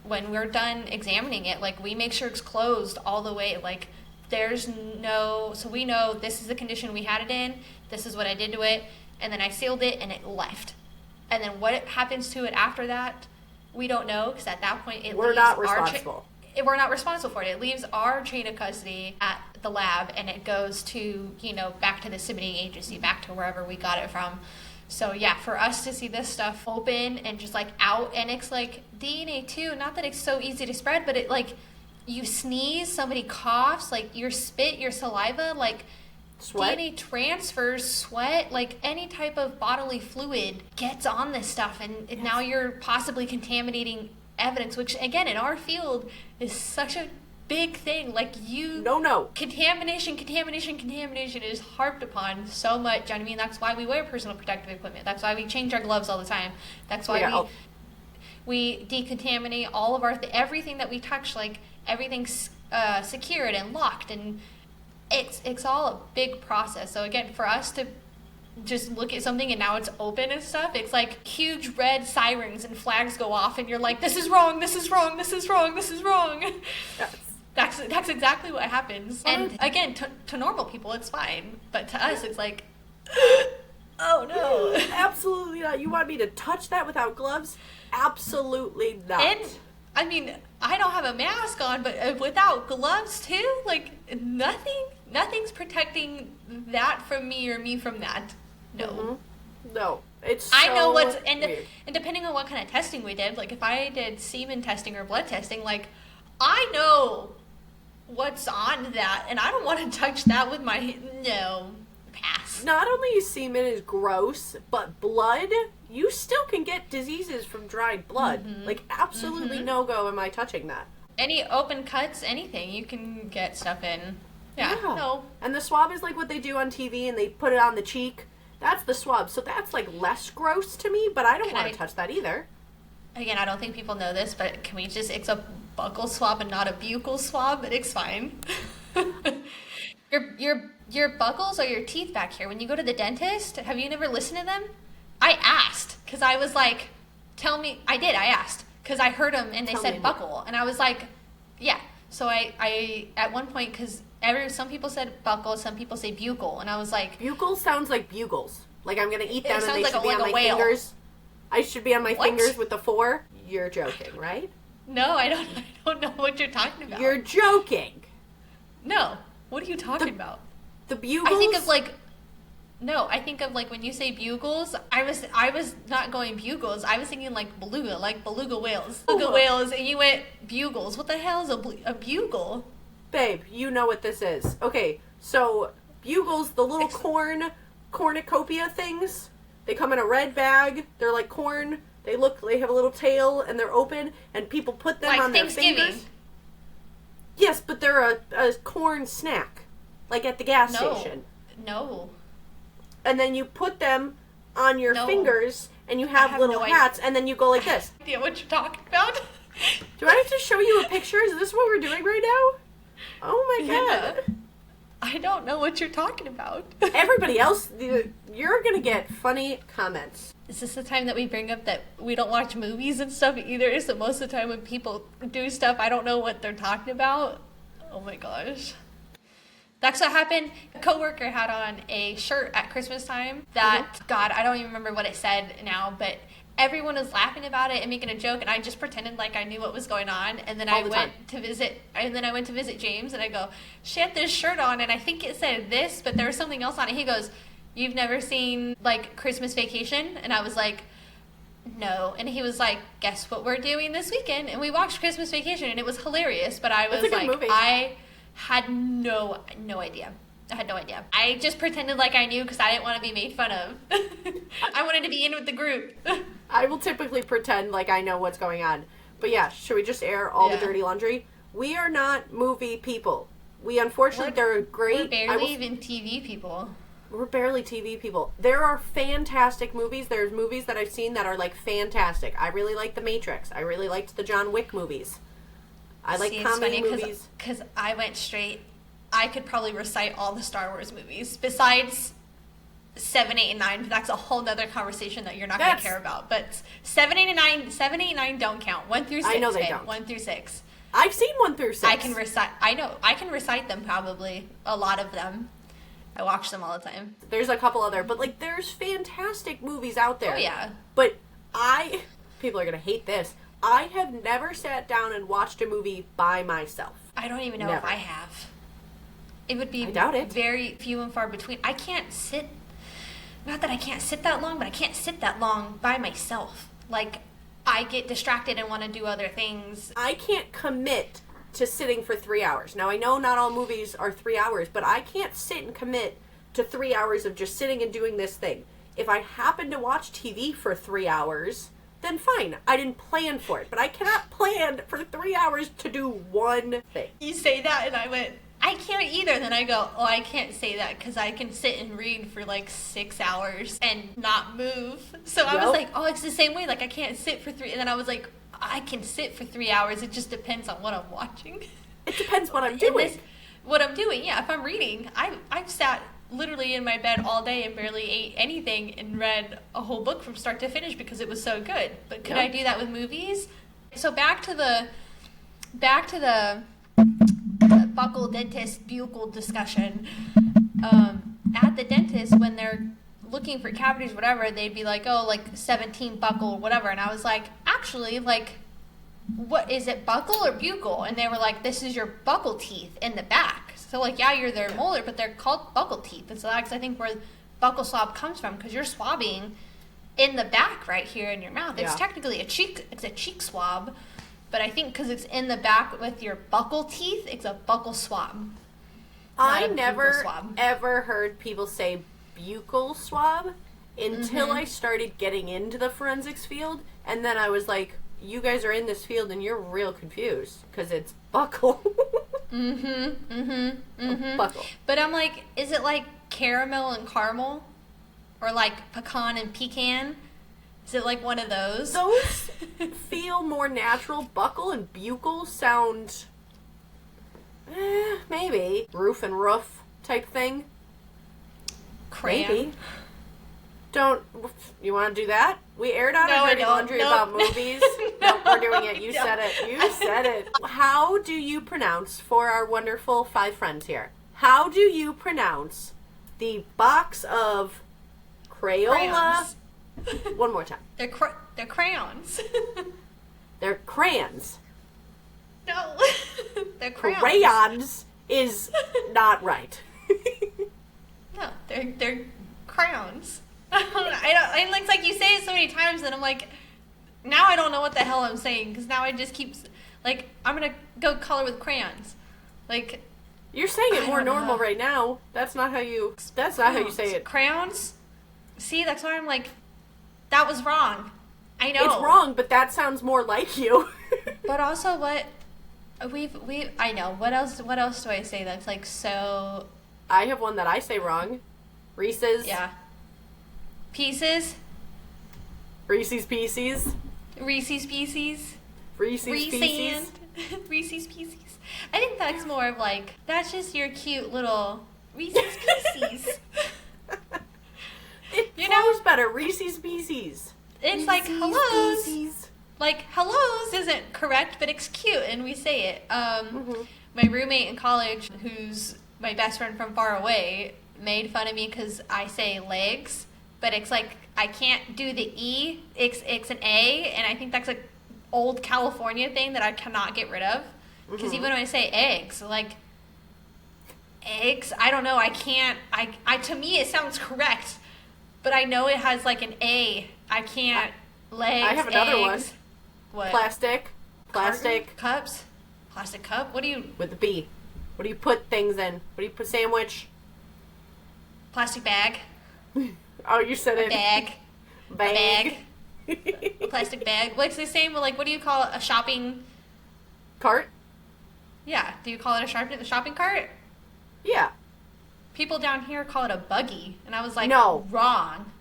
when we're done examining it, like we make sure it's closed all the way. Like there's no, so we know this is the condition we had it in, this is what I did to it, and then I sealed it and it left. And then what happens to it after that, we don't know, because at that point we're not responsible. We're not responsible for it. It leaves our chain of custody at the lab, and it goes to, back to the submitting agency, back to wherever we got it from. So yeah, for us to see this stuff open and just like out, and it's like DNA too, not that it's so easy to spread, but it like, you sneeze, somebody coughs, like your spit, your saliva, like sweat. DNA transfers, sweat, like any type of bodily fluid gets on this stuff, and now you're possibly contaminating evidence, which again in our field is such a big thing. Like contamination is harped upon so much. I mean, that's why we wear personal protective equipment. That's why we change our gloves all the time. That's why we decontaminate all of everything that we touch. Like everything's secured and locked, and it's all a big process. So again, for us to just look at something and now it's open and stuff, it's like huge red sirens and flags go off, and you're like, this is wrong, this is wrong, this is wrong, this is wrong. Yes. That's exactly what happens. And again, to normal people it's fine, but to us it's like, oh no. Absolutely not. You want me to touch that without gloves? Absolutely not. And I mean, I don't have a mask on, but without gloves too, like nothing's protecting that from me or me from that. No. Mm-hmm. No. It's so I know what's weird. And depending on what kind of testing we did, like if I did semen testing or blood testing, like I know what's on that, and I don't want to touch that with my pass. Not only is semen is gross, but blood, you still can get diseases from dried blood. Mm-hmm. Like absolutely no go am I touching that. Any open cuts, anything, you can get stuff in. Yeah. No. And the swab is like what they do on TV, and they put it on the cheek. That's the swab. So that's like less gross to me, but I don't want to touch that either. Again, I don't think people know this, but can we just, it's a buccal swab and not a buccal swab, but it's fine. Your buckles are your teeth back here. When you go to the dentist, have you never listened to them? I asked, because I was like, I asked, because I heard them and they said buckle. And I was like, yeah. So I at one point, because some people said buckle, some people say buccal, and I was like... Buccal sounds like bugles. Like I'm going to eat them and they like should be on my fingers. I should be on my fingers with the 4. You're joking, right? No, I don't know what you're talking about. You're joking. No. What are you talking about? The bugles? I think of like... No, I think of like when you say bugles, I was not going bugles. I was thinking like beluga whales. Beluga whales, and you went bugles. What the hell is a bugle? Babe, you know what this is. Okay, so bugles, the little cornucopia things, they come in a red bag. They're like corn. They have a little tail, and they're open, and people put them like on their fingers. Yes, but they're a corn snack, like at the gas station. No. And then you put them on your fingers, and you have little hats, and then you go like this. I have no idea what you're talking about. Do I have to show you a picture? Is this what we're doing right now? Oh my god. I don't know what you're talking about. Everybody else, you're going to get funny comments. Is this the time that we bring up that we don't watch movies and stuff either? So most of the time when people do stuff, I don't know what they're talking about. Oh my gosh. That's what happened. A coworker had on a shirt at Christmas time that, God, I don't even remember what it said now, but everyone was laughing about it and making a joke, and I just pretended like I knew what was going on. And then I went to visit James, and I go, she had this shirt on, and I think it said this, but there was something else on it. He goes, you've never seen like Christmas Vacation? And I was like, no. And he was like, guess what we're doing this weekend? And we watched Christmas Vacation, and it was hilarious. But I was like, movie. I had no idea. I had no idea. I just pretended like I knew because I didn't want to be made fun of. I wanted to be in with the group. I will typically pretend like I know what's going on. But yeah, should we just air all the dirty laundry? We are not movie people. We unfortunately, they're great. We're barely even TV people. We're barely TV people. There are fantastic movies. There's movies that I've seen that are like fantastic. I really like The Matrix. I really liked the John Wick movies. I like comedy movies. Because I went straight. I could probably recite all the Star Wars movies besides 7, 8, and 9. But that's a whole nother conversation that you're not going to care about. But 7, 8, and 9 don't count. 1 through 6. I know they don't. 1 through 6. I've seen 1 through 6. I can recite. I know. I can recite them probably. A lot of them. I watch them all the time. There's a couple other, but like there's fantastic movies out there. Oh yeah. But people are going to hate this. I have never sat down and watched a movie by myself. I don't even know if I have. It would be very few and far between. I can't sit, not that I can't sit that long, but I can't sit that long by myself. Like, I get distracted and want to do other things. I can't commit to sitting for 3 hours. Now, I know not all movies are 3 hours, but I can't sit and commit to 3 hours of just sitting and doing this thing. If I happen to watch TV for 3 hours, then fine. I didn't plan for it, but I cannot plan for 3 hours to do one thing. You say that, and I went, I can't either. Then I go, oh, I can't say that because I can sit and read for like 6 hours and not move. So I was like, oh, it's the same way. Like, I can't sit for 3. And then I was like, I can sit for 3 hours. It just depends on what I'm watching. It depends what I'm doing. What I'm doing, yeah. If I'm reading, I've sat literally in my bed all day and barely ate anything and read a whole book from start to finish because it was so good. But could I do that with movies? So back to the buckle dentist bugle discussion. At the dentist, when they're looking for cavities, whatever, they'd be like, oh, like 17 buckle, whatever. And I was like, actually, like, what is it, buckle or bugle? And they were like, this is your buckle teeth in the back. So, like, yeah, you're their molar, but they're called buckle teeth. And so that's, I think, where buccal swab comes from, because you're swabbing in the back right here in your mouth. It's technically a cheek swab, but I think because it's in the back with your buccal teeth, it's a buccal swab. I never, ever heard people say buccal swab until I started getting into the forensics field, and then I was like, you guys are in this field and you're real confused because it's buckle. Buckle. But I'm like, is it like caramel and caramel? Or like pecan and pecan? Is it like one of those? Those feel more natural. Buckle and buccal sound, maybe. Roof and roof type thing. Crayon. Maybe. You want to do that? We aired out our dirty laundry about movies. No, we're doing it. You said it. You said it. How do you pronounce, for our wonderful 5 friends here, how do you pronounce the box of Crayola? One more time. They're crayons. They're crayons. No. They're crayons. Crayons is not right. No, they're crayons. and it's like you say it so many times that I'm like, now I don't know what the hell I'm saying because now I just keep like I'm gonna go color with crayons, like. You're saying it more normal right now. That's not how you. That's not how you say it. Crayons. See, that's why I'm like, that was wrong. I know it's wrong, but that sounds more like you. But also, what I know. What else do I say that's like so? I have one that I say wrong. Reese's. Yeah. Pieces. Reese's Pieces. Reese's Pieces. Reese's Pieces. Reese's Pieces. I think that's more of like, that's just your cute little Reese's Pieces. It flows better. Reese's Pieces. It's Reese's like hellos. Pieces. Like hellos isn't correct, but it's cute, and we say it. My roommate in college, who's my best friend from far away, made fun of me because I say legs, but it's like I can't do the E. It's an A, and I think that's a old California thing that I cannot get rid of. Because even when I say eggs, like eggs, I don't know. I can't. I to me it sounds correct, but I know it has like an A. I can't. Legs. I have another eggs. one. What? Plastic. Cups. Plastic cup. What do you? With the B. What do you put things in? What do you put? Sandwich. Plastic bag. Oh, you said it. Bag. Bag. A plastic bag. What's the same? Like, what do you call it? A shopping cart? Yeah. Do you call it a shopping cart? Yeah. People down here call it a buggy, and I was like, no, wrong.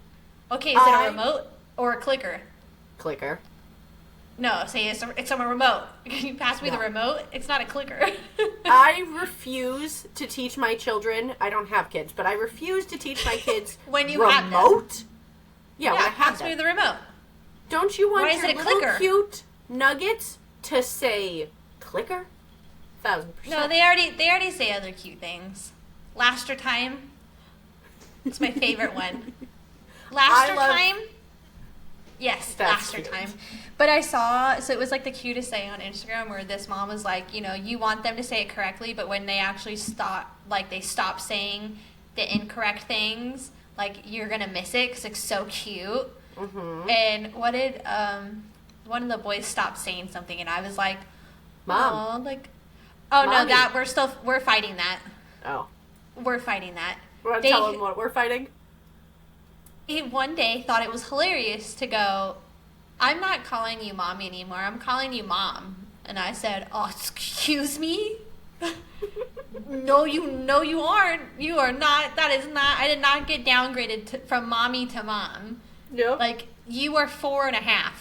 Okay, is it a remote or a clicker? Clicker. No, say it's a remote. Can you pass me the remote? It's not a clicker. I refuse to teach my children. I don't have kids, but I refuse to teach my kids when you remote. Have them. Yeah, when I have pass them. me the remote. Don't you want Why your little clicker? cute nuggets to say clicker? 1000%. No, they already say other cute things. Laster time. It's my favorite one. Laster time. Yes, That's laster cute. time. But I saw, so it was like the cutest thing on Instagram where this mom was like, you want them to say it correctly, but when they actually stop saying the incorrect things, like you're gonna miss it because it's so cute. Mm-hmm. And what did one of the boys stop saying something, and I was like, Mom. Oh Mommy. no, we're fighting that. Oh. We're fighting that. Want to tell them what we're fighting? He one day thought it was hilarious to go, I'm not calling you mommy anymore, I'm calling you mom. And I said, oh, excuse me? No, you aren't. You are not. That is not. I did not get downgraded from mommy to mom. Yep. Like, you are 4.5.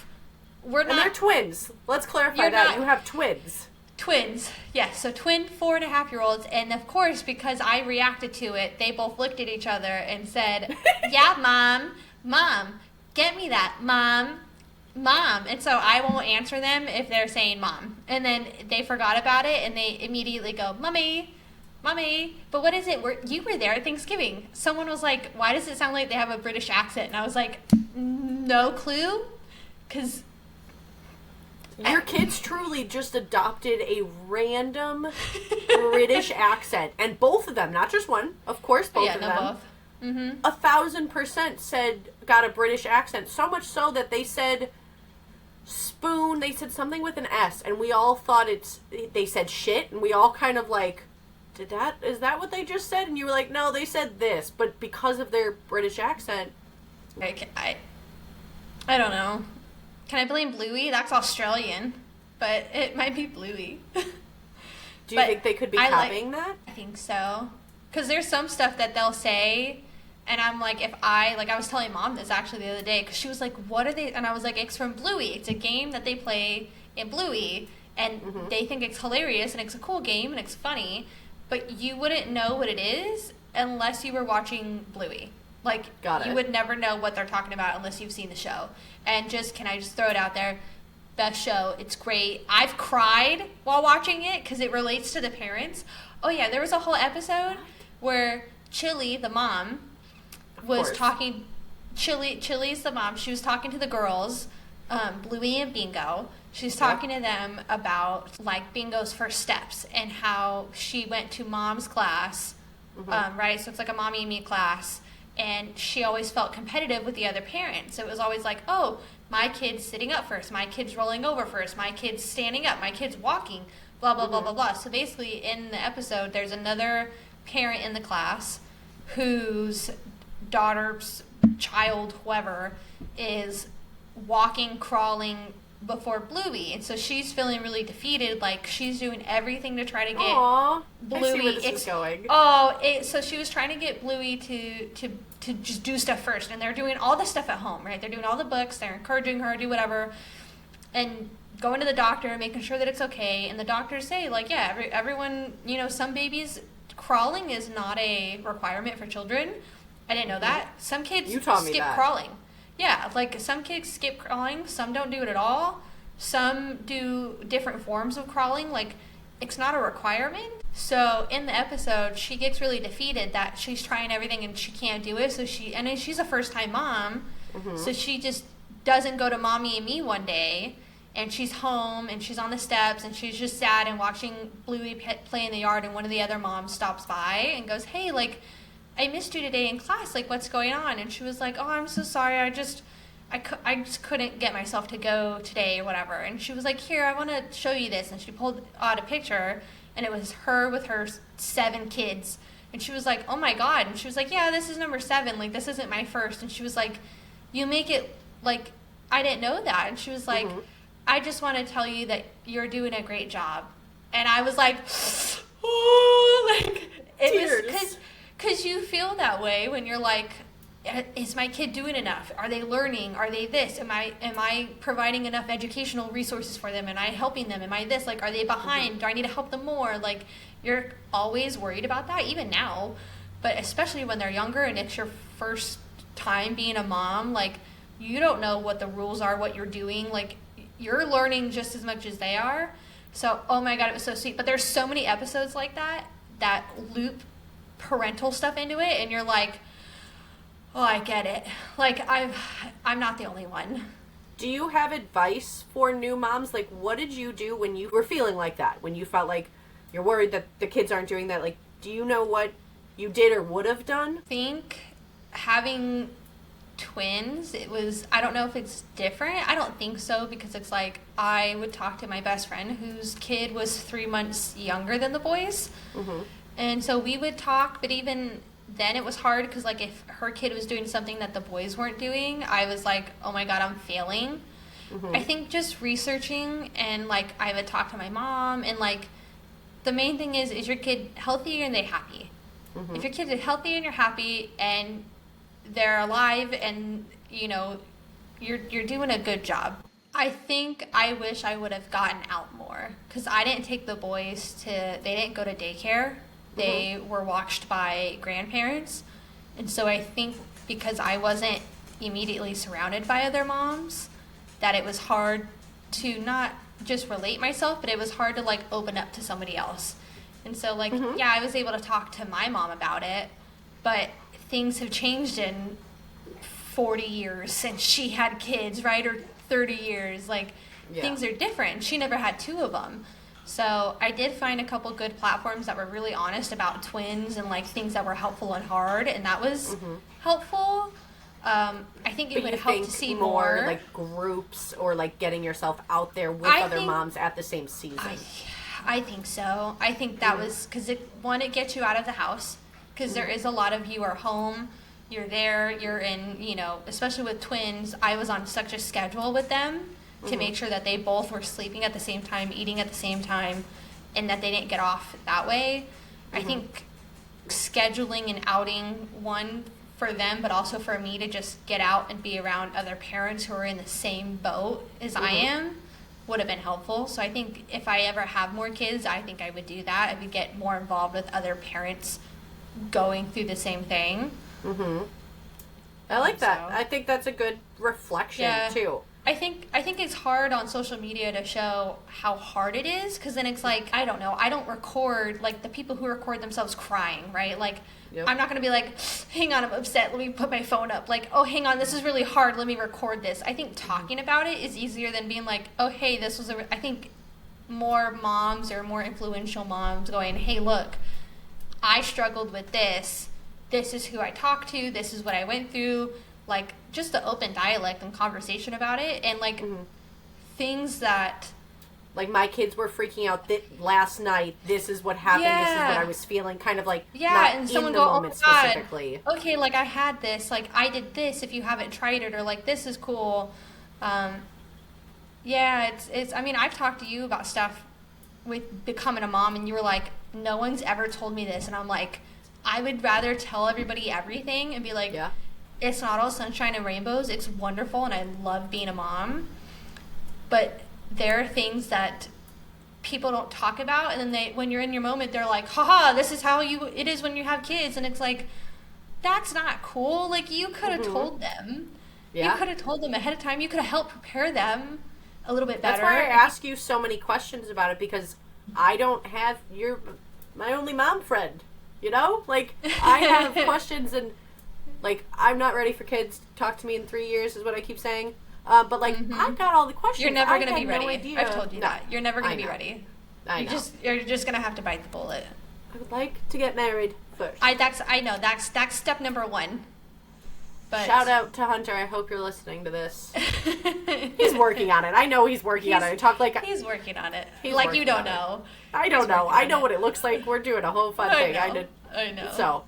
We're not. And they're twins. Let's clarify that. You have twins. Twins, yes. So twin 4.5-year-olds, and of course, because I reacted to it, they both looked at each other and said, "Yeah, mom, get me that, mom." And so I won't answer them if they're saying mom. And then they forgot about it, and they immediately go, "Mommy." But what is it? You were there at Thanksgiving. Someone was like, "Why does it sound like they have a British accent?" And I was like, "No clue," because. Your kids truly just adopted a random British accent. And both of them, not just one, of course both of them. Both. Mm-hmm. 1000% got a British accent. So much so that they said spoon, they said something with an S, and we all thought they said shit, and we all kind of like, is that what they just said? And you were like, no, they said this, but because of their British accent. I don't know. Can I blame Bluey? That's Australian, but it might be Bluey. Do you think they could be copying that? I think so. Because there's some stuff that they'll say, and I'm like, I was telling Mom this actually the other day, because she was like, what are they? And I was like, it's from Bluey. It's a game that they play in Bluey, and they think it's hilarious, and it's a cool game, and it's funny, but you wouldn't know what it is unless you were watching Bluey. Like, you would never know what they're talking about unless you've seen the show. And can I just throw it out there? Best show. It's great. I've cried while watching it because it relates to the parents. Oh, yeah, there was a whole episode where Chili, the mom, was talking. Chili's the mom. She was talking to the girls, Bluey and Bingo. She was talking to them about, like, Bingo's first steps and how she went to mom's class, right? So it's like a mommy and me class. and she always felt competitive with the other parent. So it was always like, oh, my kid's sitting up first, my kid's rolling over first, my kid's standing up, my kid's walking, blah, blah, blah, blah, blah. So basically in the episode, there's another parent in the class whose daughter's child, whoever, is walking, crawling before Bluey, and so she's feeling really defeated. Like, she's doing everything to try to get Bluey. I see where this is going. So she was trying to get Bluey to just do stuff first, and they're doing all the stuff at home, right? They're doing all the books, they're encouraging her to do whatever, and going to the doctor and making sure that it's okay. And the doctors say, like, yeah, everyone, you know, some babies, crawling is not a requirement for children. I didn't know that. Some kids skip crawling. Yeah, like, some kids skip crawling, some don't do it at all, some do different forms of crawling, like, it's not a requirement. So in the episode, she gets really defeated that she's trying everything and she can't do it, so and she's a first-time mom, so she just doesn't go to Mommy and Me one day, and she's home, and she's on the steps, and she's just sad and watching Bluey play in the yard, and one of the other moms stops by and goes, hey, like, I missed you today in class, like, what's going on? And she was like, oh, I'm so sorry, I just couldn't get myself to go today or whatever. And she was like, here, I want to show you this. And she pulled out a picture, and it was her with her 7 kids. And she was like, oh my God. And she was like, yeah, this is number 7, like, this isn't my first. And she was like, you make it, like, I didn't know that. And she was like, I just want to tell you that you're doing a great job. And I was like, oh, like, it Tears. was, because you feel that way when you're like, is my kid doing enough? Are they learning? Are they this? Am I providing enough educational resources for them? Am I helping them? Am I this? Like, are they behind? Do I need to help them more? Like, you're always worried about that, even now. But especially when they're younger and it's your first time being a mom, like, you don't know what the rules are, what you're doing. Like, you're learning just as much as they are. So, oh my God, it was so sweet. But there's so many episodes like that loop parental stuff into it, and you're like, oh, I get it. Like, I'm not the only one. Do you have advice for new moms? Like, what did you do when you were feeling like that? When you felt like you're worried that the kids aren't doing that? Like, do you know what you did or would have done? I think having twins, I don't know if it's different. I don't think so, because it's like, I would talk to my best friend whose kid was 3 months younger than the boys. And so we would talk, but even then it was hard, because, like, if her kid was doing something that the boys weren't doing, I was like, oh my God, I'm failing. I think just researching, and, like, I would talk to my mom, and, like, the main thing is your kid healthy and they happy? If your kid is healthy and you're happy and they're alive and, you know, you're doing a good job. I think I wish I would have gotten out more, because I didn't take the boys they didn't go to daycare. They were watched by grandparents. And so I think because I wasn't immediately surrounded by other moms, that it was hard to not just relate myself, but it was hard to, like, open up to somebody else. And so, like, yeah, I was able to talk to my mom about it, but things have changed in 40 years since she had kids, right? Or 30 years. Like, things are different. She never had 2 of them. So I did find a couple good platforms that were really honest about twins and, like, things that were helpful and hard, and that was helpful. I think it would help to see more, like, groups, or, like, getting yourself out there with other moms at the same season. I think so. I think that was because it gets you out of the house, because there is a lot of you are home. You're there. You're in, you know, especially with twins. I was on such a schedule with them to make sure that they both were sleeping at the same time, eating at the same time, and that they didn't get off that way. I think scheduling and outing, one, for them, but also for me to just get out and be around other parents who are in the same boat as I am, would have been helpful. So I think if I ever have more kids, I think I would do that. I would get more involved with other parents going through the same thing. I like that. I think that's a good reflection, too. I think it's hard on social media to show how hard it is, because then it's like, I don't know, I don't record, like, the people who record themselves crying, right? Like, I'm not going to be like, hang on, I'm upset, let me put my phone up. Like, oh, hang on, this is really hard, let me record this. I think talking about it is easier than being like, oh, hey, this was I think more moms or more influential moms going, hey, look, I struggled with this. this is who I talk to, this is what I went through, like, just the open dialect and conversation about it, and, like, things that... Like, my kids were freaking out last night, this is what happened, this is what I was feeling, kind of, like, not and in someone the go, moment oh my God, specifically. okay, like, I had this, like, I did this if you haven't tried it, or, like, this is cool. It's I mean, I've talked to you about stuff with becoming a mom, and you were like, no one's ever told me this, and I'm like, I would rather tell everybody everything and be like, it's not all sunshine and rainbows, it's wonderful, and I love being a mom, but there are things that people don't talk about, and then when you're in your moment, they're like, haha, this is how it is when you have kids, and it's like, that's not cool. Like, you could have told them. You could have told them ahead of time. You could have helped prepare them a little bit better. That's why I ask you so many questions about it, because I don't have, you're my only mom friend, you know? Like, I have questions, and, like, I'm not ready for kids. Talk to me in 3 years is what I keep saying. But, like, I've got all the questions. You're never going to be ready. No idea. I've told you that. You're never going to be ready. I know. You're just going to have to bite the bullet. I would like to get married first. I know. That's step number one. But shout out to Hunter. I hope you're listening to this. He's working on it. I know he's working on it. He's working on it. Like, you don't know. I don't know. I know what it looks like. We're doing a whole fun thing. I know. So,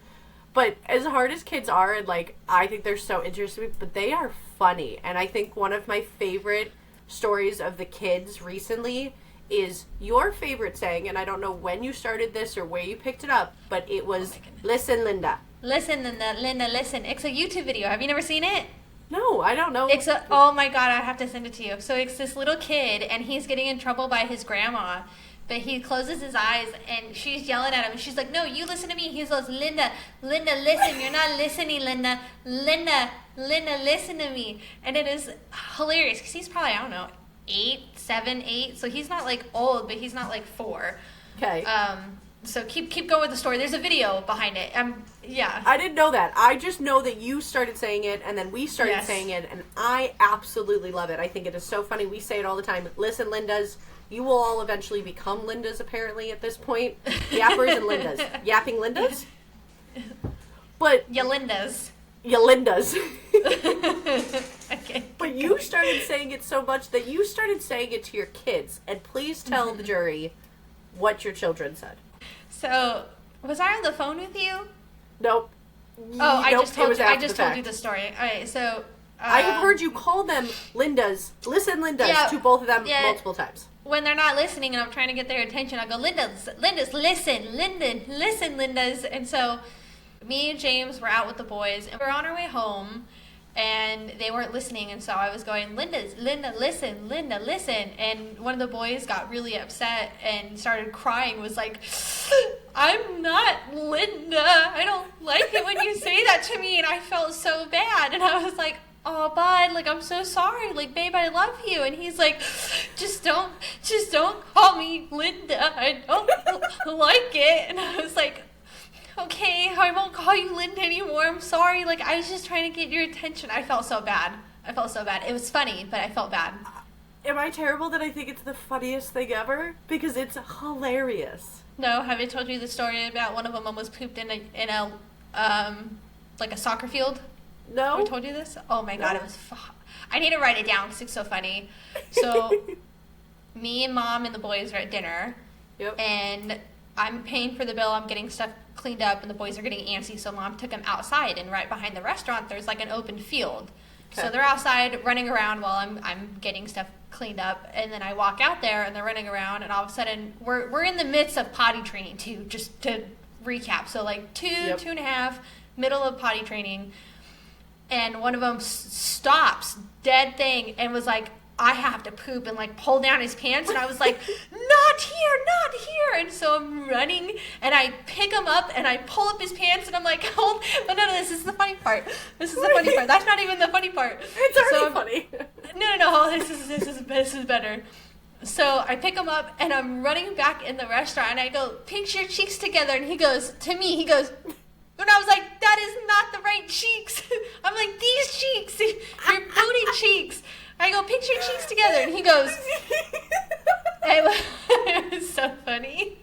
but as hard as kids are, and, like, I think they're so interesting, but they are funny. And I think one of my favorite stories of the kids recently is your favorite saying, and I don't know when you started this or where you picked it up, but it was, listen, Linda. Listen, Linda, listen. It's a YouTube video. Have you never seen it? No, I don't know. Oh my God, I have to send it to you. So it's this little kid, and he's getting in trouble by his grandma, but he closes his eyes, and she's yelling at him. She's like, no, you listen to me. He goes, Linda, listen. You're not listening, Linda. Linda, listen to me. And it is hilarious, because he's probably, I don't know, 7, 8. So he's not, like, old, but he's not, like, 4. Okay. So keep going with the story. There's a video behind it. Yeah. I didn't know that. I just know that you started saying it, and then we started saying it, and I absolutely love it. I think it is so funny. We say it all the time. Listen, Lindas. You will all eventually become Lindas, apparently, at this point. Yappers and Lindas. Yapping Lindas? But... Yalindas. Okay. But you started saying it so much that you started saying it to your kids. And please tell the jury what your children said. So, was I on the phone with you? Nope. I just told you the story. All right, so... I have heard you call them Lindas. Listen, Lindas, to both of them multiple times. When they're not listening and I'm trying to get their attention, I go, Lindas, listen, Lindas. And so me and James were out with the boys, and we were on our way home, and they weren't listening, and so I was going, Linda, listen. And one of the boys got really upset and started crying, was like, I'm not Linda. I don't like it when you say that to me. And I felt so bad. And I was like, oh, bud, like, I'm so sorry. Like, babe, I love you. And he's like, just don't call me Linda. I don't like it. And I was like, okay, I won't call you Linda anymore. I'm sorry. Like, I was just trying to get your attention. I felt so bad. It was funny, but I felt bad. Am I terrible that I think it's the funniest thing ever? Because it's hilarious. No, have I told you the story about one of them almost pooped in a like a soccer field? No. Have I told you this? Oh my God, it was I need to write it down because it's so funny. So, me and Mom and the boys are at dinner. Yep. And I'm paying for the bill. I'm getting stuff cleaned up, and the boys are getting antsy. So Mom took them outside, and right behind the restaurant, there's like an open field. Okay. So they're outside running around while I'm getting stuff cleaned up, and then I walk out there, and they're running around, and all of a sudden we're in the midst of potty training too. Just to recap, so like 2.5, middle of potty training. And one of them stops dead thing and was like, I have to poop, and like pull down his pants. And I was like, not here. And so I'm running, and I pick him up, and I pull up his pants, and I'm like, hold. But no, this is the funny part. That's not even the funny part. It's already funny. No. This is better. So I pick him up, and I'm running back in the restaurant, and I go, pinch your cheeks together. And he goes, and I was like, that is not the right cheeks. I'm like, these cheeks, your booty cheeks. I go, pinch your cheeks together. And he goes, it was so funny.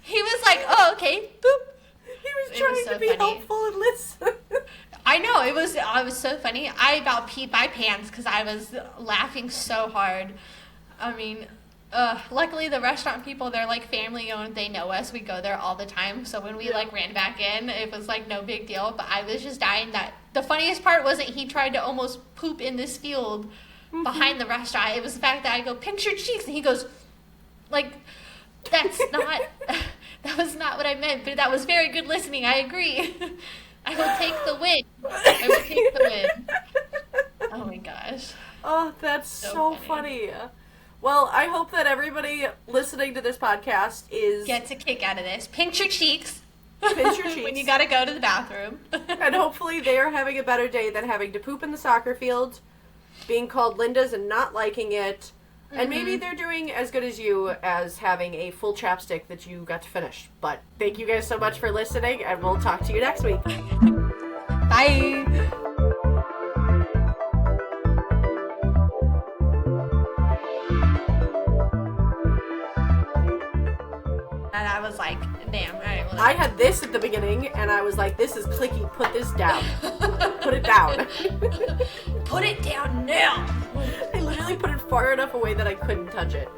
He was like, oh, okay, boop. He trying so to be funny. helpful and listen. I know, it was so funny. I about peed my pants because I was laughing so hard. I mean, luckily the restaurant people, they're like family owned. They know us. We go there all the time. So when we like ran back in, it was like no big deal. But I was just dying. That the funniest part wasn't he tried to almost poop in this field behind the restaurant. It was the fact that I go, pinch your cheeks, and he goes, like, that's not. That was not what I meant. But that was very good listening. I agree. I will take the win. I will take the win. Oh my gosh. Oh, that's so funny. Well, I hope that everybody listening to this podcast gets a kick out of this. Pinch your cheeks. Pinch your cheeks. When you gotta go to the bathroom. And hopefully they are having a better day than having to poop in the soccer field, being called Lindas and not liking it. And maybe they're doing as good as you as having a full chapstick that you got to finish. But thank you guys so much for listening, and we'll talk to you next week. Bye. And I was like, damn, all right. Well, I had this at the beginning, and I was like, this is clicky. Put this down. Put it down. Put it down now. I literally put it far enough away that I couldn't touch it.